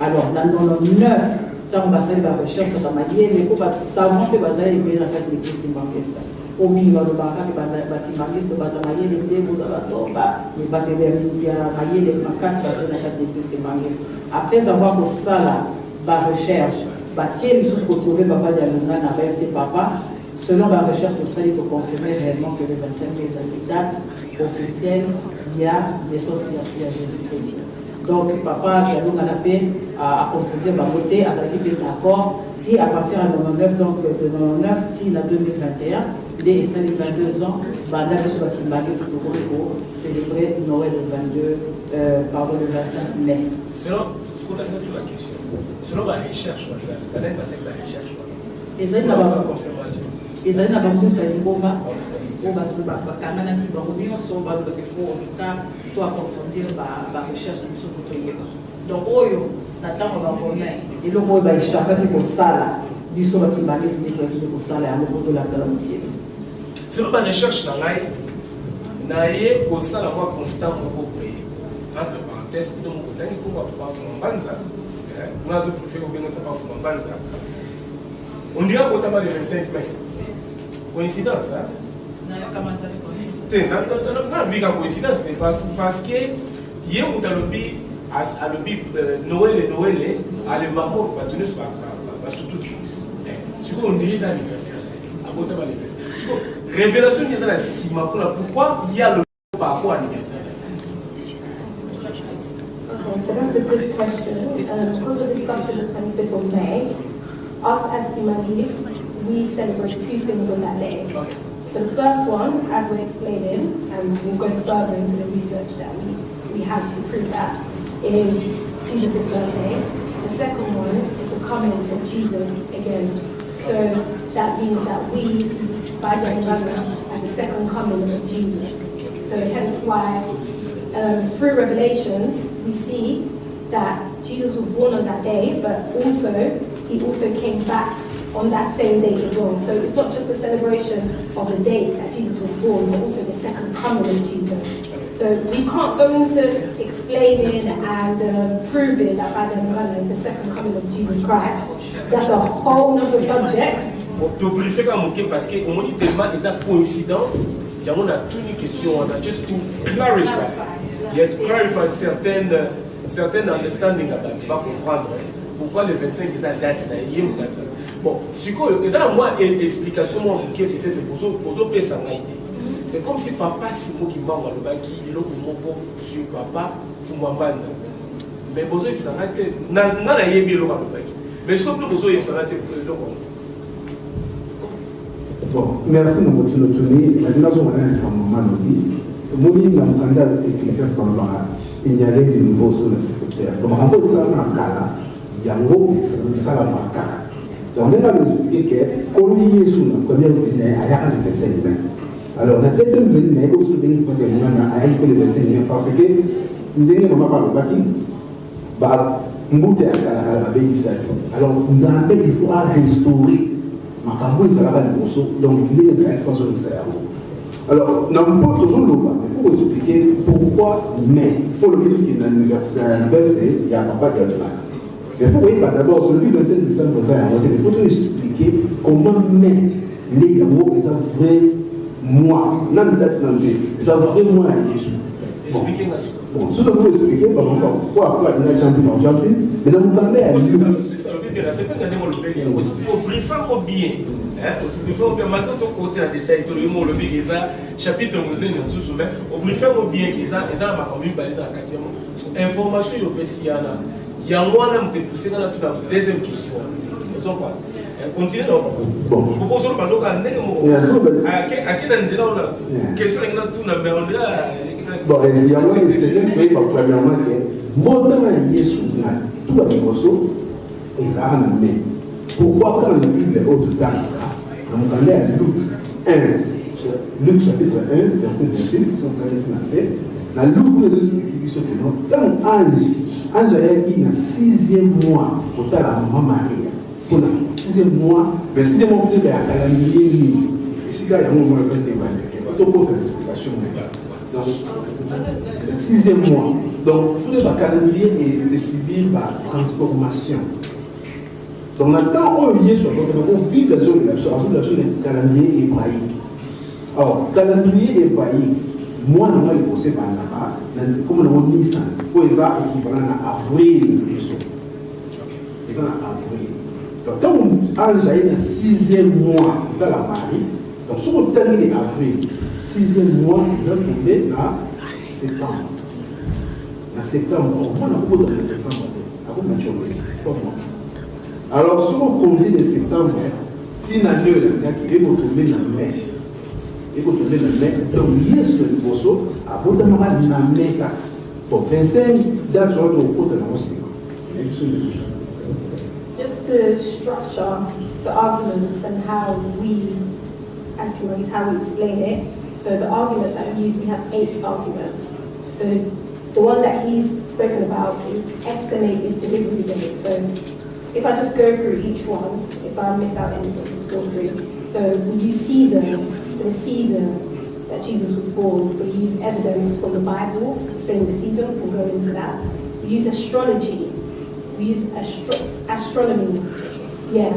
S3: alors, dans le 9, tant que ça va recherche, ça m'a dit, mais pour savons que vous allez bien dans l'église qui manque. Au milieu de Baraka, qui va Kimbanguist, Batamaye, les deux, vous avez les Batamaye, les Makas, qui va dans l'église Kimbanguist. Après avoir que ça là, la recherche, quelle ressource pour trouver papa d'Alunga avec ses papas, selon la recherche pour ça, il faut confirmer réellement que le 25 mai, c'est date officielle, il y a des sorciers à Jésus-Christ. Donc, papa d'Alunga n'a pas à contredire ma beauté, à sa vie d'accord, si à partir de 99, donc de 99, si la 2021, dès les 22 ans, Banda de Sobakimbagi se trouve pour célébrer Noël le 25 mai.
S2: Selon ce qu'on a dit la question, selon la recherche, la recherche,
S3: et ça, il y a une confirmation. Et ça, il y a une confirmation. Approfondir la recherche de ce que donc, Nathan va remettre et le mot va échapper pour ça, du sol qui va laisser pour ça, à l'eau de la salle.
S2: Selon la recherche, il y a un constant entre parenthèses, on dirait que le 25 mai. Coïncidence, hein? Coïncidence, parce que hier, on a Noël, à l'époque, surtout Christ. C'est qu'on dirait l'anniversaire. Révélation, il y a la cima. Pourquoi il y a le par rapport à l'anniversaire?
S6: So that's a good question. Because we're discussing the 25th of May, us as Kimbanguist, we celebrate two things on that day.
S2: Okay.
S6: So the first one, as we're explaining, and we'll go further into the research that we had to prove that, is Jesus' birthday. The second one is the coming of Jesus again So that means that we by the as the second coming of Jesus. So hence why through Revelation we see that Jesus was born on that day, but also he also came back on that same day as well. So it's not just the celebration of the day that Jesus was born, but also the second coming of Jesus. So we can't go into explaining and proving that by the is the second coming of Jesus Christ. That's a whole other subject.
S2: To briefer comme ok parce que on dit tellement des coïncidences, il y a toute une question, on a just to clarify. Il y a to clarify certaines understanding about tu vas comprendre pourquoi le 25 est la date là. Bon, c'est quoi moi explication moi qui peut-être poser pesa ngaité. C'est comme si papa Simo qui m'a le baki il est sur papa Fumwambanza. Mais bozo il s'en a été na yebi le baki. Mais est-ce que plus bozo il s'en a été le
S4: Bon, merci de votre tenue. La dimension est un moment dit. Mouni n'a pas d'ecclésiaste comme là. Il y a des nouveaux sur le secrétaire. Donc, en fait, ça, dans le cas là, il y a un gros qui ça la marque. Donc, on va expliquer que, comme il est sur la première venue, il y a un verset humain. Alors, la deuxième venue, il y a aussi une première venue, il y a un verset humain parce que, nous avons un moment par le bâti, alors, nous avons il faut restaurer. Donc, il est des façons de faire. Alors, on n'a pas toujours le droit. Il faut expliquer pourquoi, mais, pour le métier qui est dans l'université, il y a un papa qui a le mal. Il faut voir d'abord, celui du 27 décembre, il faut expliquer comment mais les gars, ils ont vrai moi. Non, ils ont vrai moi à Jésus.
S2: Expliquez moi.
S4: Bon, ce que vous expliquez, pourquoi il y a un champion, mais dans le temps,
S2: c'est ça, c'est pas gagner le bien. Au briefer bien. Malgré ton côté en détail, tout le monde le dit chapitre au briefer bien qu'ils ont ma commune balisée à quatrième. Information au Pessiana. Il y a moi là me pousser dans la deuxième question. Ils ont quoi? Continuez donc. Bon. Vous posez le ballon à quel endroit là? Question est là tout na mais on là.
S4: Bon, il y a moi qui s'est fait premièrement que mon temps est Jésus tout va bien et là on a mis. Pourquoi quand on lit les autres temps? Donc on est à Luc 1, Luc chapitre 1, verset 26, donc dans Luc nous explique ce que non. Quand ange a qui dans 6e mois pour ta maman Marie. 6e mois, mais 6e mois pour la calendrier ici là il y a un moment de débat. Faut qu'on fasse l'explication. Donc le 6e mois. Donc il faut le calendrier et décider par transformation. Donc, maintenant, on vient sur le Bible, sur le calendrier hébraïque. Alors, calendrier hébraïque, moi, je vais poser par là-bas, comme on a mis ça, pour les arts équivalents à avril. Ils sont à avril. Donc, quand on a le 6e mois dans la Marie, donc, sur le calendrier avril, 6e mois, ils ont tombé à septembre. En septembre, on a beaucoup de décembre. Alors, si on compte de septembre, si on a qui est retombé dans mai, donc il y a ce que nous avons à votre mariage dans la méta. Bon, 25 dates sur le côté de la Russie.
S6: Just to structure the arguments and how we, as Kimbanguist, how we explain it. So the arguments that we use, we have 8 arguments. So the one that he's spoken about is estimated delivery date. So if I just go through each one, if I miss out anything, just feel free. So we use season, so the season that Jesus was born. So we use evidence from the Bible, explaining the season, we'll go into that. We use astrology, we use astronomy, yeah.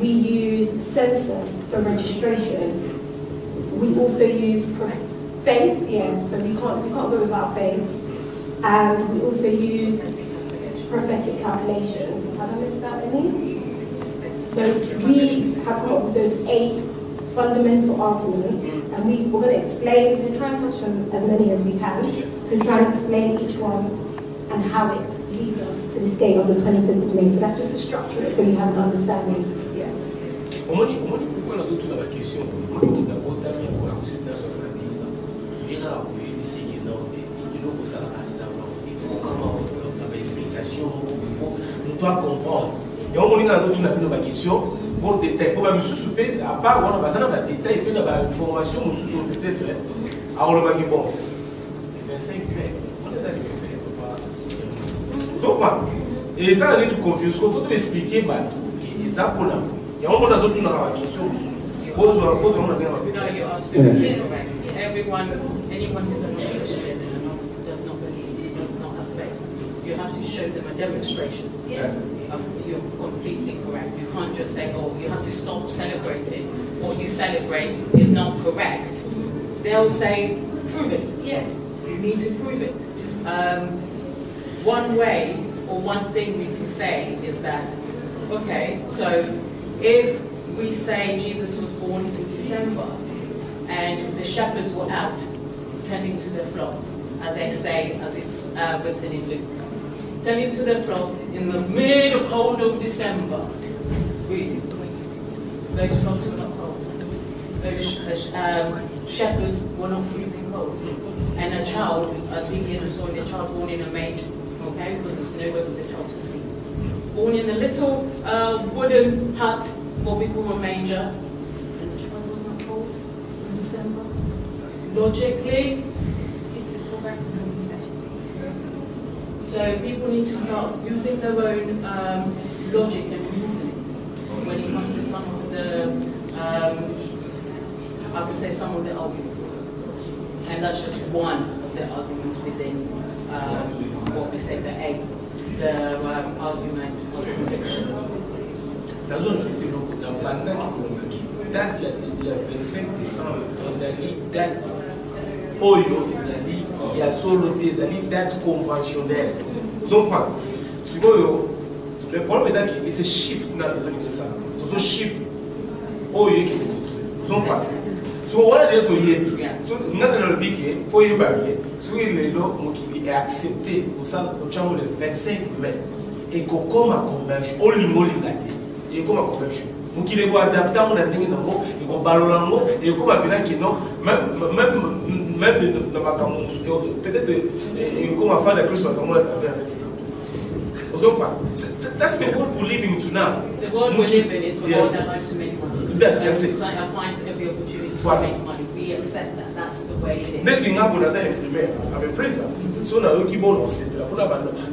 S6: We use census, so registration. We also use faith, yeah, so we can't go without faith. And we also use prophetic calculation. Have I missed out any? So we have come up with those 8 fundamental arguments, and we're going to explain, we'll try and touch on as many as we can, to try and explain each one and how it leads us to this date of the 25th of May. So that's just to structure it so you have an understanding. Yeah.
S2: Pourquoi nous avons toute la question? Tout d'abord, tu as mis encore la question de 70 ans. Il y a un lycée qui est énorme, il faut comment on a une explication, on doit comprendre. Et on a toute la question, bon détail. Pour me souper, à part, on a besoin d'un détail, puis on a une information, peut-être. Alors, on va dire, bon, 25 mai, on les a dit, c'est pas. Et ça, on est tout confus. Ce qu'il faut expliquer, c'est ça pour là. Il y a un moment où on a une question.
S5: No, you're absolutely correct. Anyone who's a non-Christian and does not believe, does not have faith, you have to show them a demonstration.
S2: Yes.
S5: You're completely correct. You can't just say, oh, you have to stop celebrating. What you celebrate is not correct. They'll say, prove it. Yeah, you need to prove it. One way or one thing we can say is that, okay, so if we say Jesus was born in December and the shepherds were out tending to their flocks, and they say, as it's written in Luke, tending to their flocks in the mid-cold of December. Really, those flocks were not cold. Those shepherds were not freezing cold. And a child, as we hear the story, a child born in a manger, okay, because there's nowhere for the child to sleep. Born in a little wooden hut, what we call a manger, and the child was not cold in December. Logically, so people need to start using their own logic and reasoning when it comes to some of the, I would say some of the arguments. And that's just one of the arguments within what we say the argument of convictions.
S2: La zone était dans la date, il y a 25 décembre, les date, Oyo, il y a solo des date conventionnelle. Vous comprenez? Le problème est que c'est shift dans les zones de ça. C'est un shift. Oyo qui est vous comprenez? So what are they to so not the big for you barrier. So il est accepté pour ça au champ le 25 mai et qu'on comme à conversion au limol et comme à conversion. Donc il est adapté à mon année dans mot et qu'on parle en mot et comme à bien qui non même dans ma campagne peut-être et comme à faire la Christmas on va faire avec ça. That's the world we're living into now.
S5: The world we live in is a world that likes to make money. Society finds every opportunity to make money. We accept that. That's the way it is.
S2: Next thing happen as I implement, I'm a printer. So now we keep on setting up.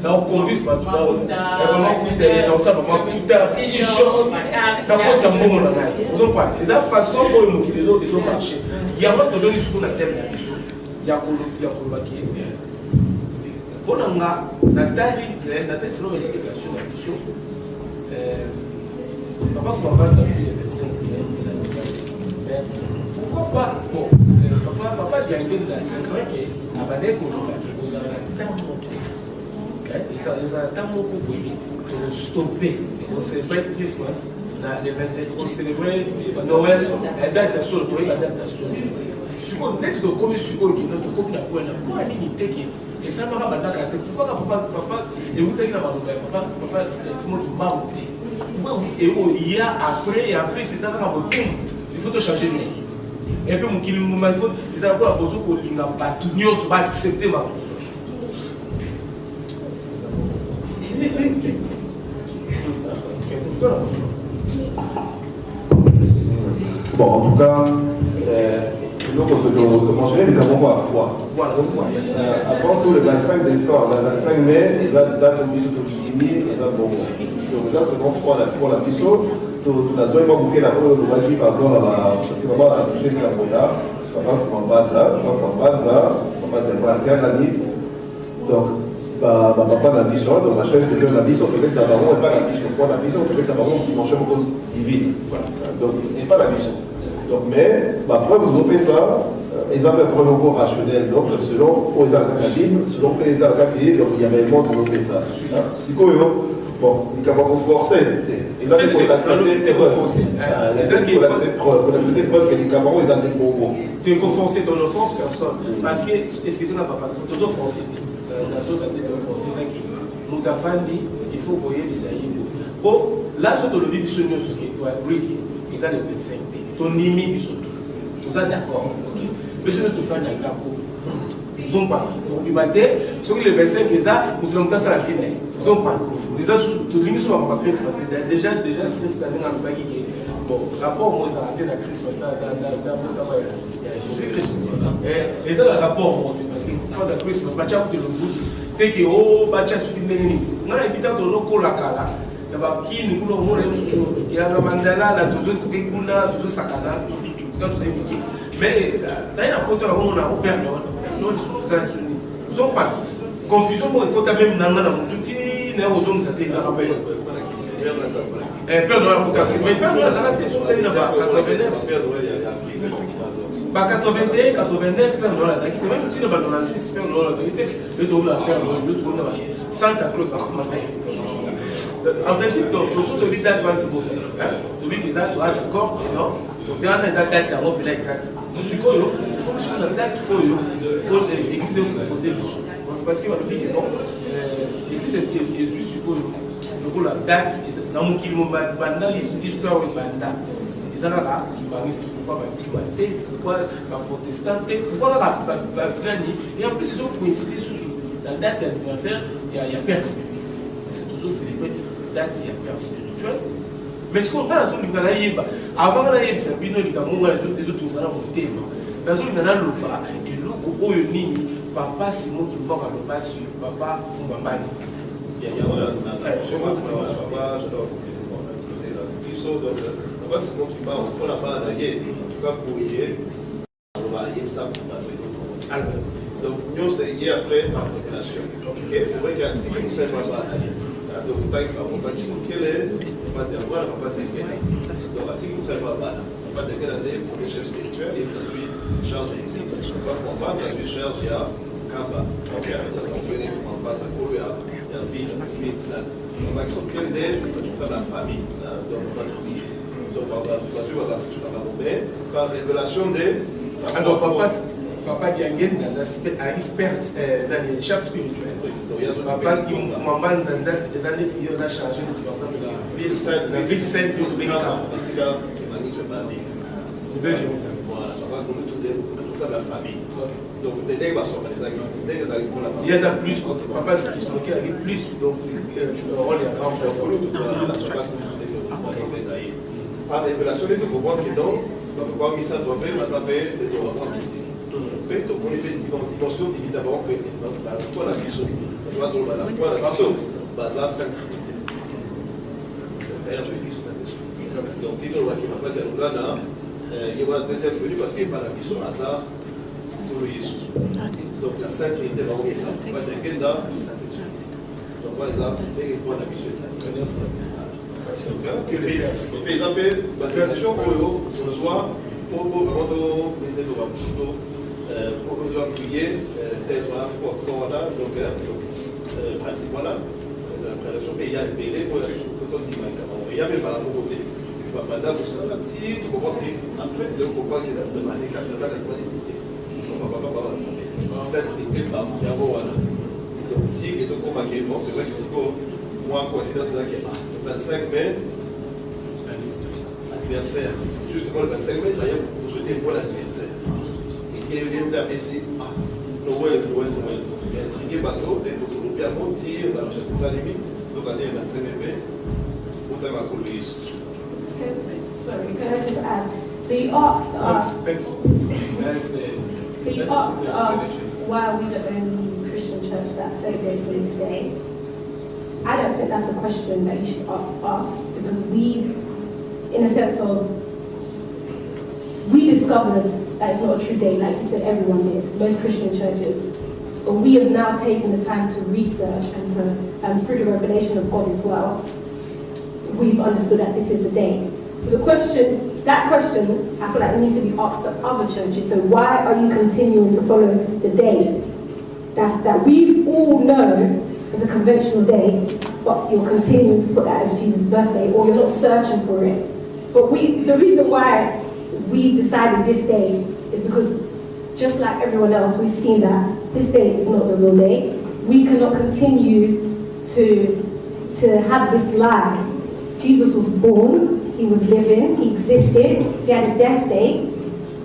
S2: Now convince my people. Ça compte un bon moment. Vous en parlez. C'est la façon dont nous utilisons les autres marchés. Il y a pas besoin de ce qu'on appelle la mission. Il y a qui est bien. Bon, on a Nathalie, c'est une explication de la mission. Papa, il faut pas faire les 25 mais pourquoi pas? Bon, papa, il y a une c'est vrai qu'à Banek, on a un temps de stopper, on célébrer Christmas, on célébrer Noël, la date à sol, la date à sol. Si on est dans comme si on est dans comme la bonne, pour la limiter qui et ça m'a rappelé pourquoi papa et vous avez papa c'est moi qui m'a monté. Et il y a après c'est ça qui va il faut te changer les et puis mon qui m'a fait ils ont pas besoin que il n'a pas tout nous va accepter ma
S7: bon en tout cas donc, on mentionner les avons à foi.
S2: Voilà,
S7: avant tout, le 25 décembre, le 25 mai, la date de mission de Kimi et la Bongo. Donc, là, c'est bon pour la mission. La zone va bouquer la voie de Wagi par rapport à la. Parce que maman a touché la Boya, papa, je m'en bats là, papa, donc, papa n'a dit ça, dans sa chaîne de la mission, peut-être que ça va et pas la mission. Pour la mission, peut-être que ça va qui mange une cause divine. Donc, et pas la mission. Donc, mais, ma preuve, vous avez ça, ils avaient un recours rationnel, donc selon les Bible, selon les quartiers, donc il y avait un monde qui fait ça. Si quoi, bon, il n'y a pas forcer. Ils avaient pour l'accepter preuve. Pour l'accepter preuve que les Camerounais, ils avaient des bons mots.
S2: Tu es conforcé ton offense, personne. Parce que, excusez-moi, papa, tu es offensé. La zone a été offensée, c'est qui nous t'a dit, il faut voyer les saillies. Bon, là, sur le Bible, sur nous, ce qui est toi, Ricky, ils ont les 25 ans. Ton imi, tout ça d'accord. Mais ce n'est pas de faire un d'accord. Nous sommes pas. Donc, du matin, sur les 25 ans, nous sommes dans la finale. Nous sommes pas. déjà tolingi so ba Christmas déjà cette année on va qui bon rapport moi ça raté la Christmas là dans Jésus-Christ et ça le rapport parce que for the Christmas ba cha ko le goût dès que oh ba cha su ndeni na ebita to loko la kala na ba kini kuno mo le susu ya na mandala la toujours to ke kuna toujours sakana tout les mais dans la côté là on a opéré non sous ça nous ont pas confusion pour écouter même nanga na mututi na ozong ça te ça rappelle Père Noël mais Père Noël ça a été soutenu dans 89 ba 81 89 Père Noël ça qui même petit dans 96 Père Noël ça était le tour la Père Noël le tour la Santa Claus en principe donc toujours de l'idée de tout ça de l'idée ça d'accord non donc dans les dates on peut exact nous suis quoi comme si on a date quoi pour l'église proposer le son parce que on dit que non l'église est juste quoi donc la date dans mon kilo banda l'histoire de banda ils ont là Kimbanguist pourquoi ba bibaté pourquoi ba protestanté pourquoi ba nani et en plus ils ont coïncidé sur la date anniversaire il y a personne c'est toujours célébré date il y a personne spirituel mais ce qu'on a dans le Galaïba avant la yeb c'est bien les gamons les autres ça na thème dans le Galaïba et le ko oyo nini papa Simon qui mort à le sur papa Fumbamanzi
S7: il y a je vois papa je dois ils sont donc papa Simon qui va on la pas d'ailleurs en tout cas pour hier on va y ça donc nous c'est hier après en population OK c'est vrai qu'il y a un petit peu de ça donc on va dire quel est pas dire voilà on va dire donc article pour ça va pas pas de quelle année pour les chefs spirituels et puis charge d'église je crois qu'on va bien lui charge il y a Kamba OK donc on va pas il y a ville ça on va sur quel day ça la famille donc on va prier donc on va bomber par révélation des
S2: alors papa Diangen dans les chefs spirituels. Papa qui maman des années qui nous a chargé de par exemple la ville sainte de Bénin.
S7: C'est là qui m'a dit je pas dit. Voilà, papa comme tout ça la famille. Donc les nègres sont les pour la famille.
S2: Il y a plus côté papa qui sont qui avec plus donc rôle de grand frère.
S7: Par révélation de comprendre que non, donc quoi qui ça doit faire, ça fait des enfants mystiques. Donc on était une dimension divine d'abord que la foi la mission. La foi la mission. Bazar Sainte Trinité. Le Père, le Fils, le Saint-Esprit. Donc il y a qui m'a pas dit là, il y a une deuxième venue parce qu'il n'y a pas la mission hasard pour le Jésus. Donc la Sainte Trinité va ouvrir ça. On va dire que là, le Saint-Esprit. Donc voilà, c'est une fois la mission de Saint-Esprit. Donc les exemple, la transition pour le soir, pour nous appuyer, donc principal, il y a le pélé pour il y a même pas la nouveauté. Tu vas pas dire tout ça, tu comprends après, tu comprends qu'il y a de manière qu'à faire la discuter. On va pas cette idée là, il y a voilà. Donc si et donc on va dire bon, c'est vrai que si moi coïncidence c'est là qu'il y a le 25 mai anniversaire. Justement le 25 mai, d'ailleurs, pour souhaiter un bon anniversaire. Et il vient d'apprécier Noël. Il est intrigué bateau, et tout le bien monté, on va chercher ça limite. Donc, on est le 25 mai, on va à Colombie.
S6: Sorry, can I just add? So you asked us. So you asked us why are we the only Christian church that celebrates on this day? I don't think that's a question that you should ask us because we, in a sense of, we discovered that it's not a true day, like you said, everyone did, most Christian churches. But we have now taken the time to research and through the revelation of God as well, we've understood that this is the day. So that question, I feel like it needs to be asked to other churches. So why are you continuing to follow the day that we all know is a conventional day, but you're continuing to put that as Jesus' birthday, or you're not searching for it? But the reason why we decided this day is because just like everyone else, we've seen that this day is not the real day. We cannot continue to have this lie. Jesus was born, he was living, he existed, he had a death date,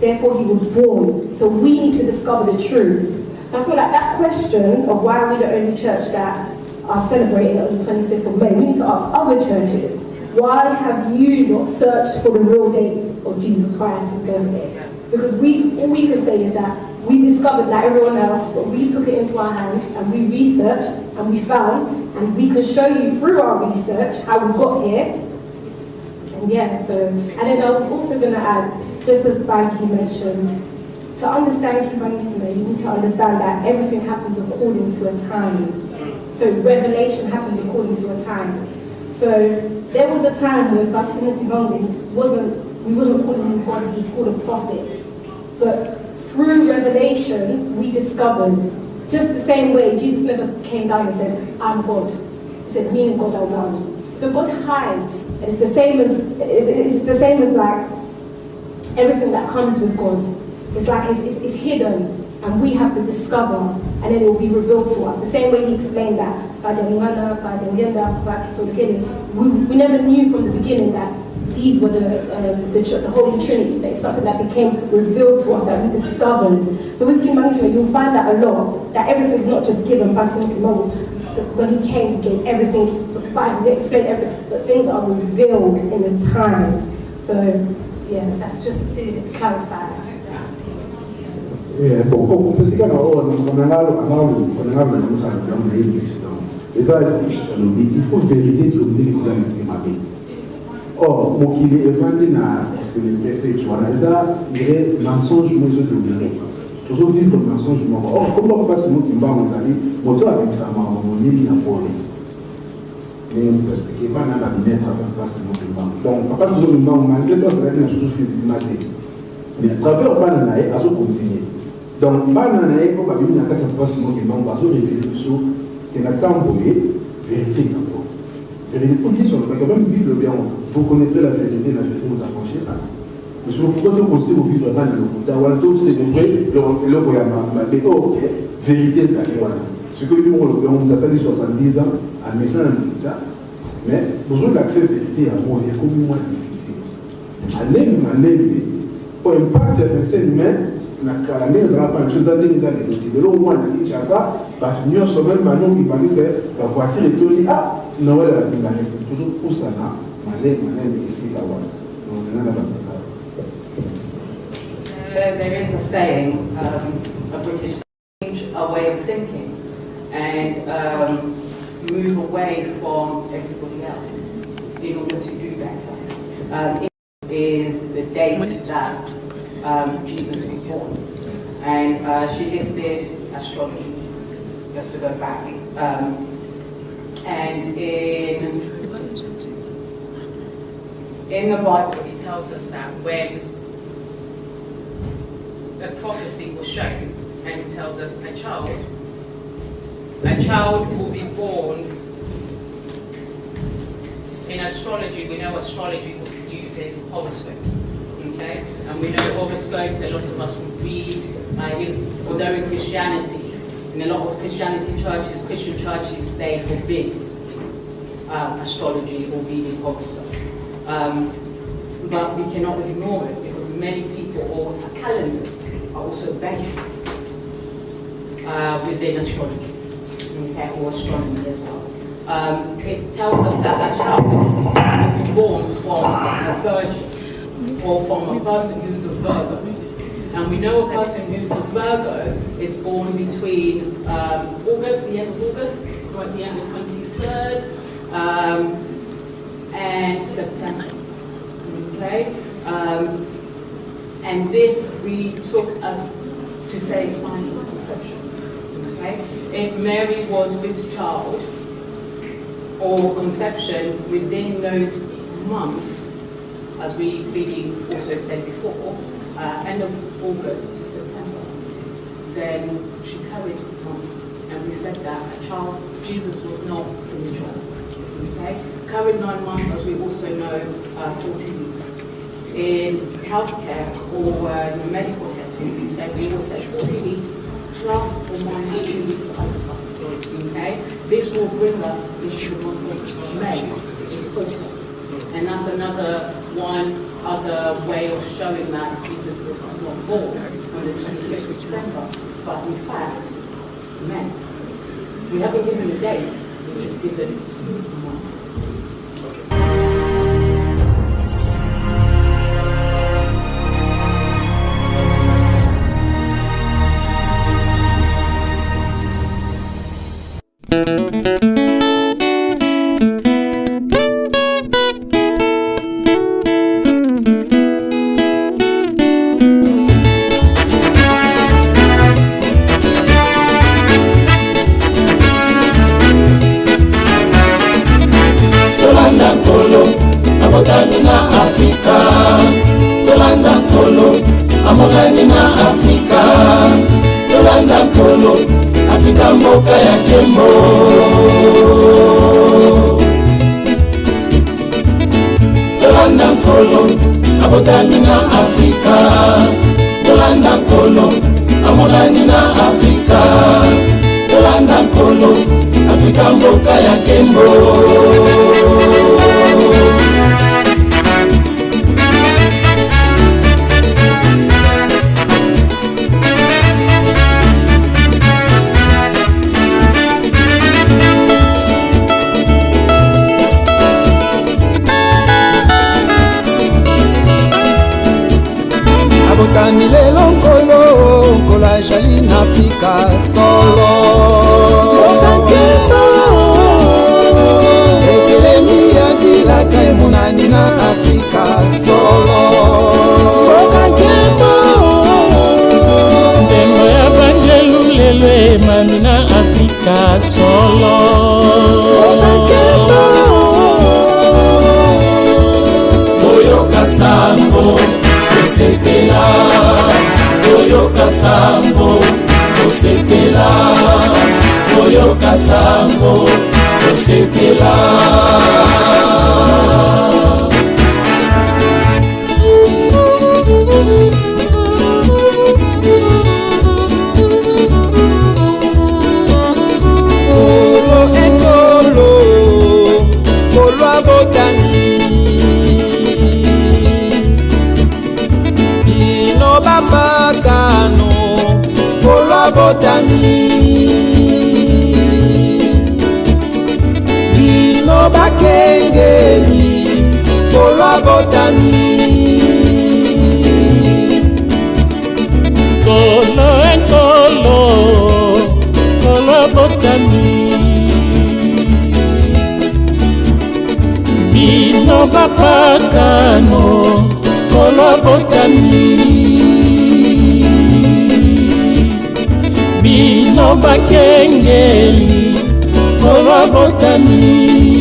S6: therefore he was born. So we need to discover the truth. So I feel like that question of why are we the only church that are celebrating on the 25th of May, we need to ask other churches, why have you not searched for the real date of Jesus Christ's birthday? Because all we can say is that we discovered, like everyone else, but we took it into our hands and we researched and we found, and we can show you through our research how we got here. And yeah, so, and then I was also going to add, just as Banky mentioned, to understand Kimbanguist, you need to understand that everything happens according to a time. So revelation happens according to a time. So there was a time where Kimbanguist we wasn't calling him God, he was called a prophet. But through revelation, we discovered, just the same way Jesus never came down and said, I'm God. He said, me and God are one. So God hides. It's the same as like everything that comes with God. It's like it's hidden, and we have to discover, and then it will be revealed to us. The same way he explained that we never knew from the beginning that these were the Holy Trinity. It's something that became revealed to us, that we discovered. So with Kimbanguist, you'll find that a lot, that everything's not just given by Kimbanguist. When he came, he gave everything, the Bible, he explained everything, but things are revealed in the time. So yeah, that's just to clarify.
S4: Yeah, bon, on il faut vérité de l'objet de la vie. Or, pour qu'il ait évalué c'est le perfect, il y a mensonge, nous autres l'objet. Toujours vivre le mensonge, or, comment on passe nous qui m'ont allé, moto avec sa maman, mon lit n'a pas allé. Mais on peut expliquer pas dans la lunette avant de passer nous qui m'ont. Donc, pas passer nous qui m'ont, malgré tout, ça va être une chose physiquement. Mais à travers le pan, à se continuer. Donc, bananae, on va venir à 4 fois si on va se révéler sur qu'il y a tant de vérité encore. Vérité pour dire sur le quand même Bible bien, vous connaîtrez la vérité vous affranchir là. Mais sur le pourquoi vous considérez vous vivre dans le côté, voilà tout c'est vrai, le voyage mais ok, vérité ça est voilà. Ce que nous on a ça 70 ans à message mais besoin d'accès vérité à moi, il y a comme moins difficile. Allez, pour impact c'est mais la caramel ça va pas une chose à dire de l'eau moins de Kinshasa parce que nous sommes maintenant qui parlent la voiture est tournée ah non elle va Kimbanguist toujours pour ça là malais ici là donc
S5: there is a saying a British change a way of thinking and move away from everybody else in order to do better. It is the date that Jesus was born, and she listed astrology, just to go back, and in the Bible it tells us that when a prophecy was shown, and it tells us a child will be born. In astrology, we know astrology uses horoscopes. Okay? And we know horoscopes, a lot of us would read, although in Christianity, in a lot of Christian churches, they forbid astrology or reading horoscopes. But we cannot ignore it because many people, or calendars, are also based within astrology, okay, or astronomy as well. It tells us that a child will be born from a virgin, or from a person who's a Virgo. And we know a person who's a Virgo is born between August, the end of August, right at the end of 23rd, and September. Okay? And this we took as to say signs of conception. Okay? If Mary was with child or conception within those months, as we really also said before, end of August to September, then she carried months. And we said that a child, Jesus was not premature. Okay? Carried 9 months, as we also know, 40 weeks. In healthcare or in a medical setting, we said we will take 40 weeks plus or minus 2 weeks either side. Okay? This will bring us into the month of May in 40. And that's another way of showing that Jesus was not born on the 25th of December, but in fact, May. We haven't given a date, just give them a month.
S8: Bino bakengeli, kolabotami.